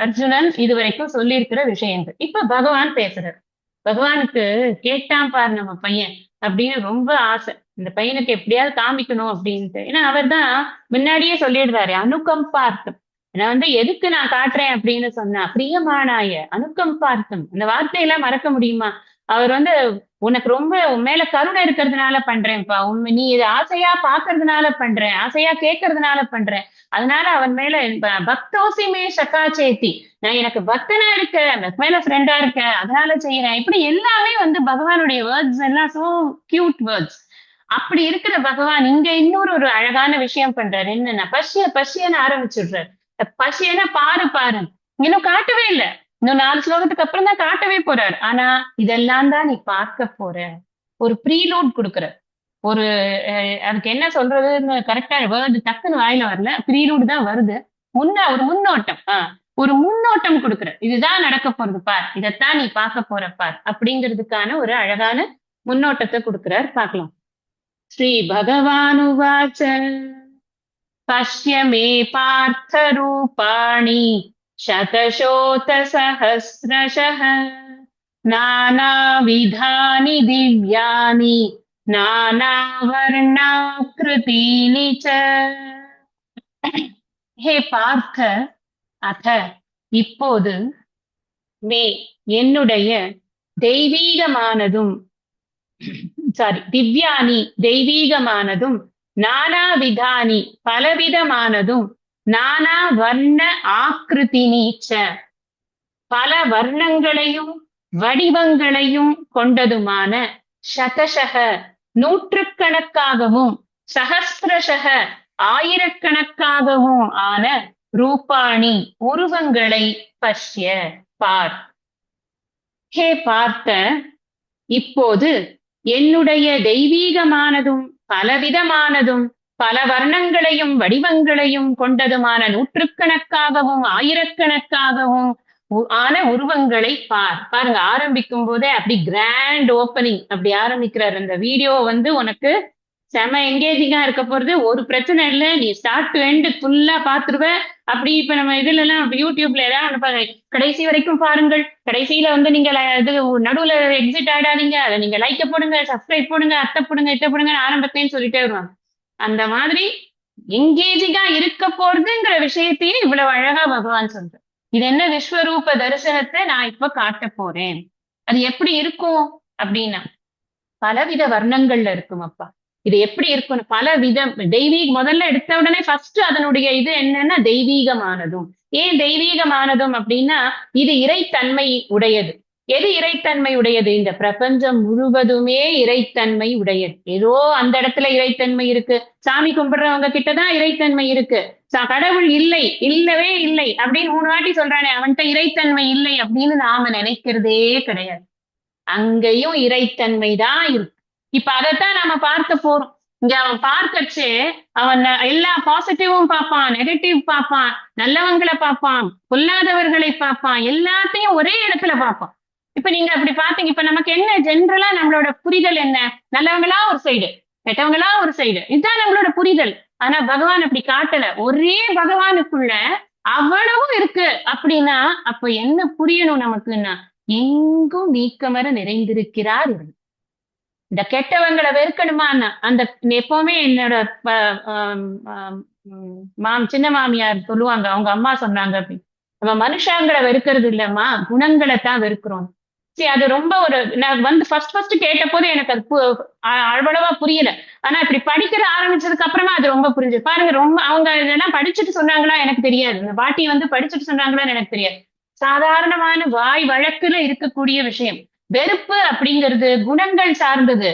அர்ஜுனன் இதுவரைக்கும் சொல்லியிருக்கிற விஷயங்கள். இப்ப பகவான் பேசுறார். பகவானுக்கு கேட்டான் பாரு நம்ம பையன் அப்படின்னு ரொம்ப ஆசை. இந்த பையனுக்கு எப்படியாவது காமிக்கணும் அப்படின்ட்டு. ஏன்னா அவர் தான் முன்னாடியே சொல்லிடுறாரு, அனுகம்பார்த்தம். நான் எதுக்கு நான் காட்டுறேன் அப்படின்னு சொன்னா, பிரியமானாய அனுகம்பார்த்தம். அந்த வார்த்தையெல்லாம் மறக்க முடியுமா? அவர் உனக்கு ரொம்ப உன் மேல கருணை இருக்கிறதுனால பண்றேன்ப்பா, நீ இது ஆசையா பாக்குறதுனால பண்றேன், ஆசையா கேட்கறதுனால பண்றேன். அதனால அவன் மேல பக்தோசிமே சகாச்சேத்தி, நான் எனக்கு பக்தனா இருக்க, மேல ஃப்ரெண்டா இருக்க, அதனால செய்யறேன். இப்படி எல்லாமே பகவானுடைய வேர்ட்ஸ் எல்லாம் சோ கியூட் வேர்ட்ஸ். அப்படி இருக்கிற பகவான் இங்க இன்னொரு அழகான விஷயம் பண்றாரு. என்னன்னா பசியன்னு ஆரம்பிச்சுடுறாரு. பசியனா பாரு பாரு, இன்னும் காட்டவே இல்லை. இன்னும் 4 ஸ்லோகத்துக்கு அப்புறம் தான் காட்டவே போறார். ஆனா இதெல்லாம் தான் நீ பார்க்க போற. ஒரு ப்ரீலோட் கொடுக்குற. அதுக்கு என்ன சொல்றதுன்னு கரெக்டா வேர்டு டக்குன்னு வாயில வரல. ப்ரீலோட் தான் வருது. ஒரு முன்னோட்டம். ஒரு முன்னோட்டம் கொடுக்குற. இதுதான் நடக்க போறது பார், இதைத்தான் நீ பார்க்க போற பார் அப்படிங்கிறதுக்கான ஒரு அழகான முன்னோட்டத்தை கொடுக்கிறார். பார்க்கலாம். ஸ்ரீ பகவானுவாச்ச பஷ்ய மே பார்த்த ரூபாணி शतशोतसहस्रशः नानाविधानि दिव्यानि नानावर्णाकृतीनि च. हे பார்த்த, அத இப்போது, மே என்னுடைய, தெய்வீகமானதும் திவ்யானி தெய்வீகமானதும், நானாவிதானி பலவிதமானதும், நானா வர்ண ஆக்ருதினீச்ச பல வர்ணங்களையும் வடிவங்களையும் கொண்டதுமான, சதசக நூற்றுக்கணக்காகவும், சகஸ்திரசக ஆயிரக்கணக்காகவும் ஆன, ரூபாணி உருவங்களை பஷ்ய பார். ஹே பார்த்த, இப்போது என்னுடைய தெய்வீகமானதும் பலவிதமானதும் பல வர்ணங்களையும் வடிவங்களையும் கொண்டதுமான நூற்றுக்கணக்காகவும் ஆயிரக்கணக்காகவும் ஆன உருவங்களை பாருங்க. ஆரம்பிக்கும் போதே அப்படி கிராண்ட் ஓப்பனிங் அப்படி ஆரம்பிக்கிறார். அந்த வீடியோ உனக்கு செம எங்கேஜிங்கா இருக்க போறது. ஒரு பிரச்சனை இல்லை, நீ ஸ்டார்ட் டு எண்ட் ஃபுல்லா பாத்துருவ. அப்படி இப்ப நம்ம இதுல எல்லாம் யூடியூப்ல ஏதாவது கடைசி வரைக்கும் பாருங்கள். கடைசியில நீங்க இது நடுவுல எக்ஸிட் ஆயிடாதீங்க. அதை நீங்க லைக்க போடுங்க, சப்ஸ்கிரைப் போடுங்க, அத்தை போடுங்க, இத்த போடுங்க ஆரம்பத்தையும் சொல்லிட்டே வருவாங்க. அந்த மாதிரி எங்கேஜிங்கா இருக்க போறதுங்கிற விஷயத்தையே இவ்வளவு அழகா பகவான் சொல்ற. இது என்ன விஸ்வரூப தரிசனத்தை நான் இப்ப காட்ட போறேன். அது எப்படி இருக்கும் அப்படின்னா, பலவித வர்ணங்கள்ல இருக்கும் அப்பா. இது எப்படி இருக்கும்? பல விதம் முதல்ல எடுத்த உடனே ஃபர்ஸ்ட் அதனுடைய இது என்னன்னா தெய்வீகமானதும். ஏன் தெய்வீகமானதும் அப்படின்னா, இது இறைத்தன்மை உடையது. எது இறைத்தன்மை உடையது? இந்த பிரபஞ்சம் முழுவதுமே இறைத்தன்மை உடையது. ஏதோ அந்த இடத்துல இறைத்தன்மை இருக்கு, சாமி கும்பிடுறவங்க கிட்டதான் இறைத்தன்மை இருக்கு, கடவுள் இல்லை, இல்லவே இல்லை அப்படின்னு 3 வாட்டி சொல்றானே, அவன்கிட்ட இறைத்தன்மை இல்லை அப்படின்னு நாம நினைக்கிறதே கிடையாது. அங்கேயும் இறைத்தன்மை தான் இருக்கு. இப்ப அதைத்தான் நாம பார்க்க போறோம். இங்க அவன் பார்க்கச்சே அவன் எல்லா பாசிட்டிவும் பார்ப்பான், நெகட்டிவ் பார்ப்பான், நல்லவங்களை பார்ப்பான், பொல்லாதவர்களை பார்ப்பான், எல்லாத்தையும் ஒரே இடத்துல பார்ப்பான். இப்ப நீங்க அப்படி பாத்தீங்க. இப்ப நமக்கு என்ன ஜென்ரலா நம்மளோட புரிதல் என்ன? நல்லவங்களா ஒரு சைடு, கெட்டவங்களா ஒரு சைடு, இதுதான் நம்மளோட புரிதல். ஆனா பகவான் அப்படி காட்டல. ஒரே பகவானுக்குள்ள அவ்வளவும் இருக்கு அப்படின்னா, அப்ப என்ன புரியணும் நமக்குன்னா, எங்கும் நீக்கமற நிறைந்திருக்கிறார் இறைவன். இந்த கெட்டவங்களை வெறுக்கணுமான்னா, அந்த எப்பவுமே என்னோட ஆம், ஆம், சின்ன மாமியார் சொல்லுவாங்க, அவங்க அம்மா சொன்னாங்க அப்படி, நம்ம மனுஷாங்களை வெறுக்கிறது இல்லம்மா, குணங்களை தான் வெறுக்கிறோம். சரி, அது ரொம்ப ஒரு நான் வந்து ஃபர்ஸ்ட் கேட்ட போது எனக்கு அது அவ்வளவா புரியல. ஆனா இப்படி படிக்கிற ஆரம்பிச்சதுக்கு அப்புறமா அது ரொம்ப புரிஞ்சு பாருங்க. ரொம்ப அவங்க இதெல்லாம் படிச்சுட்டு சொன்னாங்களா எனக்கு தெரியாது. இந்த பாட்டி வந்து படிச்சுட்டு சொன்னாங்களான்னு எனக்கு தெரியாது. சாதாரணமான வாய் வழக்குல இருக்கக்கூடிய விஷயம். வெறுப்பு அப்படிங்கிறது குணங்கள் சார்ந்தது.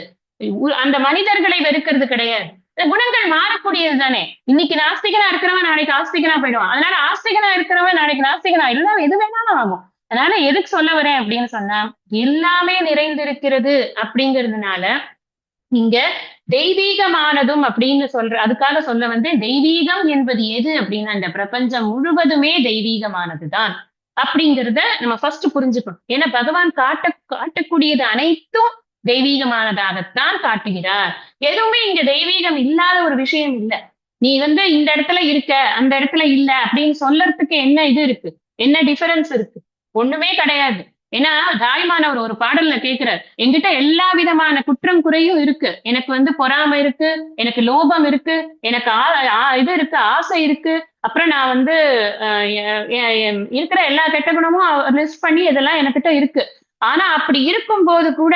அந்த மனிதர்களை வெறுக்கிறது கிடையாது. இந்த குணங்கள் மாறக்கூடியது தானே. இன்னைக்கு நாஸ்திகனா இருக்கிறவன் நாளைக்கு ஆஸ்திகனா போயிடுவான். அதனால ஆஸ்திகனா இருக்கிறவன் நாளைக்கு நாஸ்திகனா எல்லாம் எது வேணாலும் ஆகும். அதனால எதுக்கு சொல்ல வரேன் அப்படின்னு சொன்னா, எல்லாமே நிறைந்திருக்கிறது அப்படிங்கிறதுனால இங்க தெய்வீகமானதும் அப்படின்னு அதுக்காக சொல்ல வந்து, தெய்வீகம் என்பது எது அப்படின்னா, இந்த பிரபஞ்சம் முழுவதுமே தெய்வீகமானதுதான் அப்படிங்கிறத நம்ம ஃபர்ஸ்ட் புரிஞ்சுக்கணும். ஏன்னா பகவான் காட்டக்கூடியது அனைத்தும் தெய்வீகமானதாகத்தான் காட்டுகிறார். எதுவுமே இங்க தெய்வீகம் இல்லாத ஒரு விஷயம் இல்ல. நீ வந்து இந்த இடத்துல இருக்க, அந்த இடத்துல இல்ல அப்படின்னு சொல்லறதுக்கு என்ன இது இருக்கு? என்ன டிஃபரன்ஸ் இருக்கு? ஒண்ணுமே கிடையாது. ஏன்னா தாய்மானவர் ஒரு பாடல்ல கேட்கிறார், என்கிட்ட எல்லா விதமான குற்றம் குறையும் இருக்கு. எனக்கு வந்து பொறாமை இருக்கு, எனக்கு லோபம் இருக்கு, எனக்கு இது இருக்கு, ஆசை இருக்கு. அப்புறம் நான் வந்து இருக்கிற எல்லா கெட்ட குணமும் லிஸ்ட் பண்ணி இதெல்லாம் என்கிட்ட இருக்கு. ஆனா அப்படி இருக்கும்போது கூட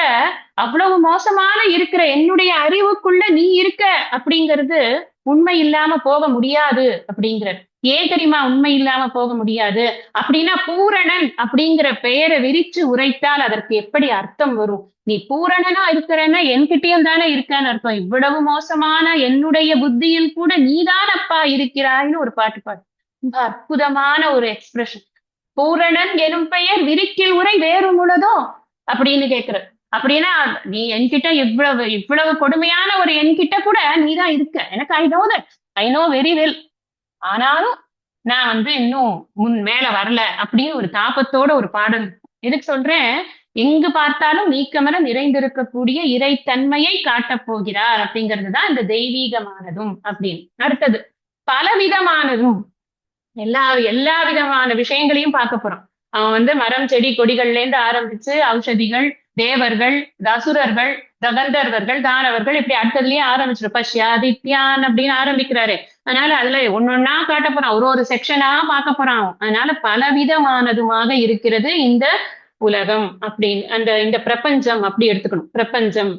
அவ்வளவு மோசமான இருக்கிற என்னுடைய அறிவுக்குள்ள நீ இருக்க அப்படிங்கிறது உண்மை இல்லாம போக முடியாது அப்படிங்கிற. ஏன் தெரியுமா உண்மை இல்லாம போக முடியாது அப்படின்னா, பூரணன் அப்படிங்கிற பெயரை விரிச்சு உரைத்தால் அதற்கு எப்படி அர்த்தம் வரும்? நீ பூரணனா இருக்கிறன்னா என்கிட்டயும் தானே இருக்கான்னு அர்த்தம். இவ்வளவு மோசமான என்னுடைய புத்தியில் கூட நீதான் அப்பா இருக்கிறாய்னு ஒரு பாட்டு பாடு. ரொம்ப அற்புதமான ஒரு எக்ஸ்பிரஷன். பூரணன் எனும் பெயர் விரிக்கில் உரை வேறும் உள்ளதோ அப்படின்னு கேக்குற. அப்படின்னா நீ என்கிட்ட இவ்வளவு கொடுமையான ஒரு என்கிட்ட கூட நீதான் இருக்க. எனக்கு ஐ நோ வெரி வெல். ஆனாலும் நான் வந்து இன்னும் மேல வரல அப்படின்னு ஒரு தாபத்தோட ஒரு பாடல். எதுக்கு சொல்றேன்? எங்கு பார்த்தாலும் நீக்கமர நிறைந்திருக்கக்கூடிய இறைத்தன்மையை காட்டப் போகிறார் அப்படிங்கிறது தான் இந்த தெய்வீகமானதும் அப்படின்னு. அடுத்தது பலவிதமானதும். எல்லா எல்லா விதமான விஷயங்களையும் பார்க்க போறோம். அவன் வந்து மரம் செடி கொடிகள்ல இருந்து ஆரம்பிச்சு ஔஷதிகள், தேவர்கள், அசுரர்கள், கந்தர்வர்கள், தானவர்கள், இப்படி அடுத்ததுலயே ஆரம்பிச்சிடும். பஷ்யாதித்யான் அப்படின்னு ஆரம்பிக்கிறாரு. அதனால அதுல ஒன்னொன்னா காட்ட போறான், ஒரு செக்ஷனா பார்க்க போறான். அதனால பலவிதமானதுமாக இருக்கிறது இந்த உலகம் அப்படின்னு, இந்த பிரபஞ்சம் அப்படி எடுத்துக்கணும். பிரபஞ்சம்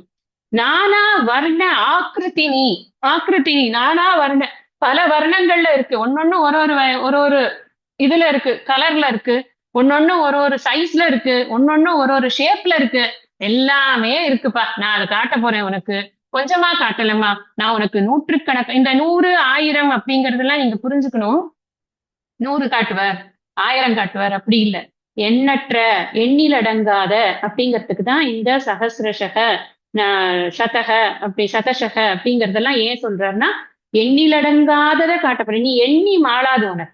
நானா வர்ண ஆக்கிருத்தினி. ஆக்கிருத்தினி நானா வர்ண, பல வர்ணங்கள்ல இருக்கு. ஒன்னொன்னு ஒரு இதுல இருக்கு, கலர்ல இருக்கு. ஒன்னொன்னு ஒரு சைஸ்ல இருக்கு. ஒன்னொன்னு ஒரு ஷேப்ல இருக்கு. எல்லாமே இருக்குப்பா. நான் அதை காட்ட போறேன் உனக்கு. கொஞ்சமா காட்டலம்மா, நான் உனக்கு நூற்றுக்கணக்கு, இந்த 100 1000 அப்படிங்கறதெல்லாம் நீங்க புரிஞ்சுக்கணும். 100 காட்டுவார், 1000 காட்டுவார் அப்படி இல்ல. எண்ணற்ற, எண்ணில் அடங்காத அப்படிங்கிறதுக்கு தான் இந்த சகசிரசக சதக அப்படி சதசக அப்படிங்கறதெல்லாம் ஏன் சொல்றாருன்னா, எண்ணிலடங்காததை காட்டப்படுற. நீ எண்ணி மாளாது உனக்கு.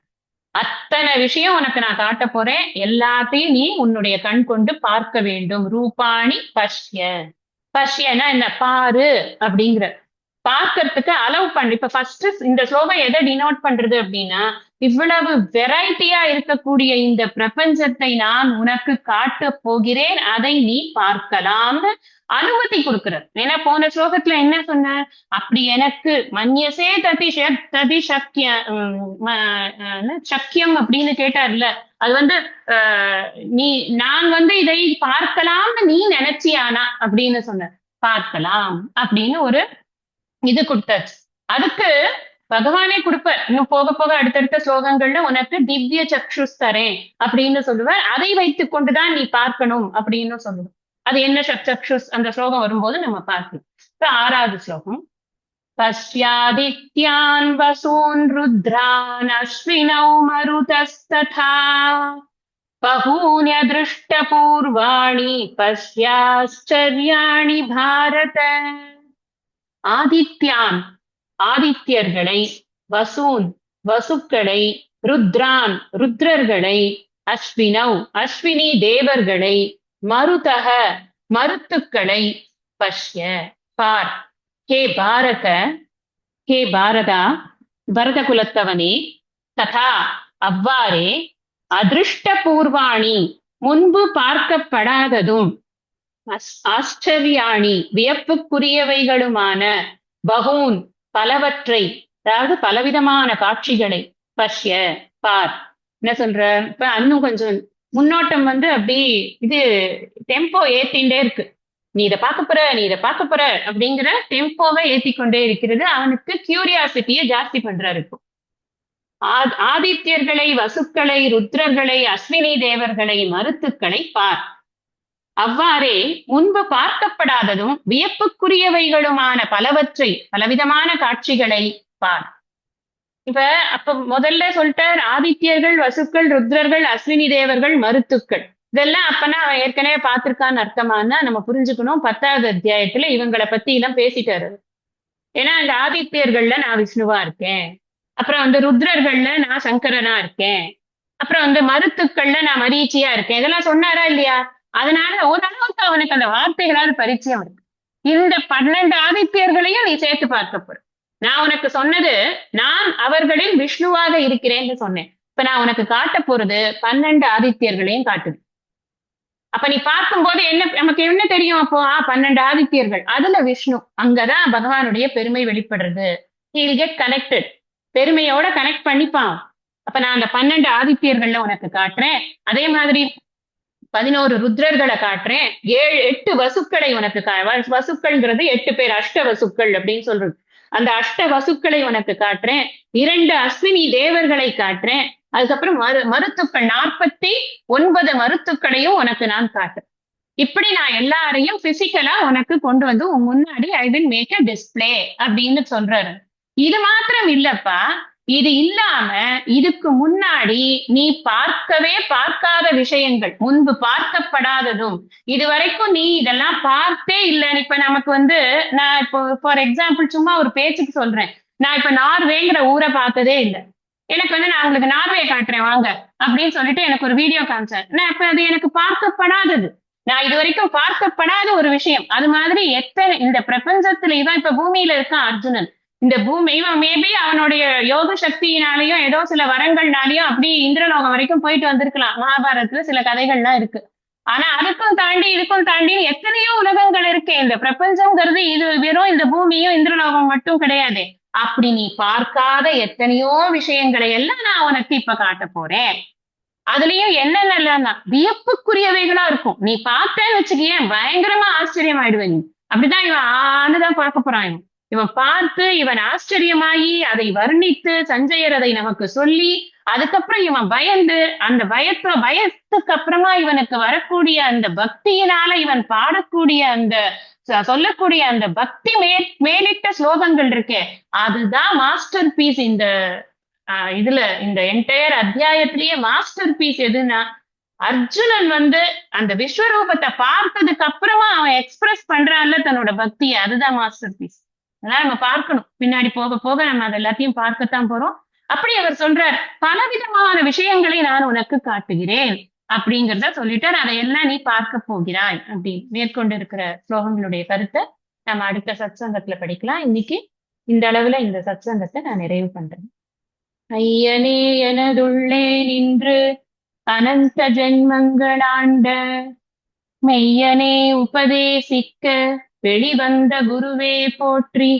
அத்தனை விஷயம் உனக்கு நான் காட்ட போறேன். எல்லாத்தையும் நீ உன்னுடைய கண் கொண்டு பார்க்க வேண்டும். ரூபாணி பஷ்ய. பஷ்யனா என்ன? பாரு அப்படிங்கிற. பார்க்கறதுக்கு அலோவ் பண்ணு. இப்ப ஃபர்ஸ்ட் இந்த ஸ்லோகம் எதை டினோட் பண்றது அப்படின்னா, இவ்வளவு வெரைட்டியா இருக்கக்கூடிய இந்த பிரபஞ்சத்தை நான் உனக்கு காட்ட போகிறேன், அதை நீ பார்க்கலாம்னு அனுமதி கொடுக்கிறது. ஏன்னா போன ஸ்லோகத்துல என்ன சொன்ன? அப்படி எனக்கு மன்யசே ததி சக்கிய சக்கியம் அப்படின்னு கேட்டார்ல. அது வந்து நீ நான் வந்து இதை பார்க்கலாம்னு நீ நினைச்சியானா அப்படின்னு சொன்ன. பார்க்கலாம் அப்படின்னு ஒரு இது கொடுத்தாச்சு. அதுக்கு பகவானே கொடுப்பார். இன்னும் போக போக அடுத்தடுத்த ஸ்லோகங்கள்ல உனக்கு திவ்ய சக்ஷுஸ் தரேன் அப்படின்னு சொல்லுவார். அதை வைத்துக் கொண்டுதான் நீ பார்க்கணும் அப்படின்னு சொல்லுவார். அது என்ன சக்ஷுஸ், அந்த ஸ்லோகம் வரும்போது நம்ம பார்க்கணும். இப்ப 6வது ஸ்லோகம். பஷ்யாதித்யான் வசூன் ருத்ரான் அஸ்வினௌ மருதஸ்ததா பகூன்ய திருஷ்ட பூர்வாணி பஷ்யாச்சர்யாணி பாரத. ஆதித்யான் ஆதித்யர்களை, வசூன் வசுக்களை, ருத்ரான் ருத்ரர்களை, அஸ்வினவ் அஸ்வினி தேவர்களை, மருதக மருத்துக்களை, பஷ்ய பார். ஹே பாரத, ஹே பாரதா, பரத குலத்தவனே, ததா அவ்வாறே, அதிருஷ்ட பூர்வாணி முன்பு பார்க்கப்படாததும், ஆச்சரியாணி வியப்புக்குரியவைகளுமான, பகூன் பலவற்றை, அதாவது பலவிதமான காட்சிகளை, பஷ்ய பார். என்ன சொல்ற, இப்ப இன்னும் கொஞ்சம் முன்னோட்டம் வந்து அப்படி இது டெம்போ ஏத்திண்டே இருக்கு. நீ இதை பார்க்க போற, நீ இதை பார்க்க போற அப்படிங்கிற டெம்போவை ஏத்திக்கொண்டே இருக்கிறது. அவனுக்கு கியூரியாசிட்டியை ஜாஸ்தி பண்றாரு இப்போ. ஆதித்யர்களை, வசுக்களை, ருத்ரர்களை, அஸ்வினி தேவர்களை, மருத்துக்களை பார். அவ்வாறே முன்பு பார்க்கப்படாததும் வியப்புக்குரியவைகளுமான பலவற்றை, பலவிதமான காட்சிகளை பார். இப்ப அப்ப முதல்ல சொல்லிட்டார், ஆதித்யர்கள், வசுக்கள், ருத்ரர்கள், அஸ்வினி தேவர்கள், மருத்துக்கள். இதெல்லாம் அப்பனா அவன் ஏற்கனவே பார்த்திருக்கான்னு அர்த்தமானா நம்ம புரிஞ்சுக்கணும். 10வது அத்தியாயத்துல இவங்களை பத்தி எல்லாம் பேசிட்டாரு. ஏன்னா இந்த ஆதித்யர்கள்ல நான் விஷ்ணுவா இருக்கேன், அப்புறம் வந்து ருத்ரர்கள்ல நான் சங்கரனா இருக்கேன், அப்புறம் வந்து மருத்துக்கள்ல நான் மரீச்சியா இருக்கேன், இதெல்லாம் சொன்னாரா இல்லையா? அதனால ஓரளவுக்கு அவனுக்கு அந்த வார்த்தைகளால் பரிச்சயம் இருக்கு. இந்த 12 ஆதித்யர்களையும் நீ சேர்த்து பார்க்க போற. நான் உனக்கு சொன்னது, நான் அவர்களில் விஷ்ணுவாக இருக்கிறேன்னு சொன்னேன். இப்ப நான் உனக்கு காட்ட போறது 12 ஆதித்யர்களையும் காட்டுது. அப்ப நீ பார்க்கும்போது என்ன நமக்கு என்ன தெரியும்? அப்போ 12 ஆதித்யர்கள், அதுல விஷ்ணு, அங்கதான் பகவானுடைய பெருமை வெளிப்படுறது. ஹீல் கெட் கனெக்டட், பெருமையோட கனெக்ட் பண்ணிப்பான். அப்ப நான் அந்த 12 ஆதித்யர்கள்ல உனக்கு காட்டுறேன். அதே மாதிரி 11 ருத்ரர்களை காட்டுறேன். 8 வசுக்களை உனக்கு வசுக்கள்ங்கிறது 8 பேர், அஷ்ட வசுக்கள் அப்படின்னு சொல்றது. அந்த அஷ்ட வசுக்களை உனக்கு காட்டுறேன். 2 அஸ்வினி தேவர்களை காட்டுறேன். அதுக்கப்புறம் மருத்துக்கள் 49 மருத்துக்களையும் உனக்கு நான் காட்டுறேன். இப்படி நான் எல்லாரையும் பிசிக்கலா உனக்கு கொண்டு வந்து உன் முன்னாடி I will make a display அப்படின்னு சொல்றாரு. இது மாத்திரம் இல்லப்பா, இது இல்லாம இதுக்கு முன்னாடி நீ பார்க்கவே பார்க்காத விஷயங்கள், முன்பு பார்க்கப்படாததும், இதுவரைக்கும் நீ இதெல்லாம் பார்த்தே இல்லை. இப்ப நமக்கு வந்து நான் இப்போ ஃபார் எக்ஸாம்பிள் சும்மா ஒரு பேச்சுக்கு சொல்றேன். நான் இப்ப நார்வேங்கிற ஊரை பார்த்ததே இல்லை. எனக்கு வந்து நான் உங்களுக்கு நார்வே காட்டுறேன் வாங்க அப்படின்னு சொல்லிட்டு எனக்கு ஒரு வீடியோ காமிச்சார். நான் இப்ப அது எனக்கு பார்க்கப்படாதது, நான் இது வரைக்கும் பார்க்கப்படாத ஒரு விஷயம். அது மாதிரி எத்தனை இந்த பிரபஞ்சத்துல இவன் இப்ப பூமியில இருக்கான் அர்ஜுனன். இந்த பூமி இவன் மேபி அவனுடைய யோக சக்தியினாலேயும் ஏதோ சில வரங்கள்னாலையும் அப்படி இந்திரலோகம் வரைக்கும் போயிட்டு வந்திருக்கலாம். மகாபாரதத்துல சில கதைகள்லாம் இருக்கு. ஆனா அதுக்கும் தாண்டி இதுக்கும் தாண்டி எத்தனையோ உலகங்கள் இருக்கு. இந்த பிரபஞ்சம்ங்கிறது இது வெறும் இந்த பூமியும் இந்திரலோகம் மட்டும் கிடையாது. அப்படி நீ பார்க்காத எத்தனையோ விஷயங்களை எல்லாம் நான் உனக்கு இப்ப காட்ட போறேன். அதுலயும் என்னென்ன வியப்புக்குரியவைகளா இருக்கும். நீ பார்த்தேன்னு வச்சுக்கியேன், பயங்கரமா ஆச்சரியமாயிடுவ நீ. அப்படிதான் இவன் ஆணுதான் பார்க்க போறான். இவன் பார்த்து இவன் ஆச்சரியமாகி அதை வர்ணித்து சஞ்சயர் அதை நமக்கு சொல்லி, அதுக்கப்புறம் இவன் பயந்து அந்த பயத்துக்கு அப்புறமா இவனுக்கு வரக்கூடிய அந்த பக்தியினால இவன் பாடக்கூடிய அந்த சொல்லக்கூடிய அந்த பக்தி மேலிட்ட ஸ்லோகங்கள் இருக்கே, அதுதான் மாஸ்டர் பீஸ். இந்த இதுல இந்த என்டையர் அத்தியாயத்திலேயே மாஸ்டர் பீஸ் எதுன்னா, அர்ஜுனன் வந்து அந்த விஸ்வரூபத்தை பார்த்ததுக்கு அப்புறமா அவன் எக்ஸ்பிரஸ் பண்றான்ல தன்னோட பக்தியை, அதுதான் மாஸ்டர் பீஸ். அதெல்லாம் நம்ம பார்க்கணும். பின்னாடி போக போக நம்ம அது எல்லாத்தையும் பார்க்கத்தான் போறோம். அப்படி அவர் சொல்றார், பலவிதமான விஷயங்களை நான் உனக்கு காட்டுகிறேன் அப்படிங்கிறத சொல்லிட்டார். அதையெல்லாம் நீ பார்க்க போகிறாய் அப்படி மேற்கொண்டு இருக்கிற ஸ்லோகங்களுடைய கருத்தை நம்ம அடுத்த சத்சங்கத்துல படிக்கலாம். இன்னைக்கு இந்த அளவுல இந்த சத்சங்கத்தை நான் நிறைவு பண்றேன். ஐயனே எனதுள்ளே நின்று அனந்த ஜென்மங்களாண்ட மெய்யனே உபதேசிக்க வெளிவந்த குருவே போற்றி,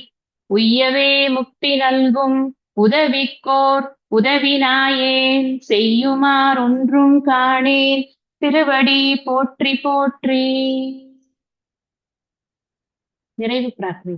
உய்யவே முக்தி நல்கும் உதவிக்கோர் உதவினாயேன், செய்யுமார் ஒன்றும் காணேன் திருவடி போற்றி போற்றி. நிறைவு பிரார்த்தனை.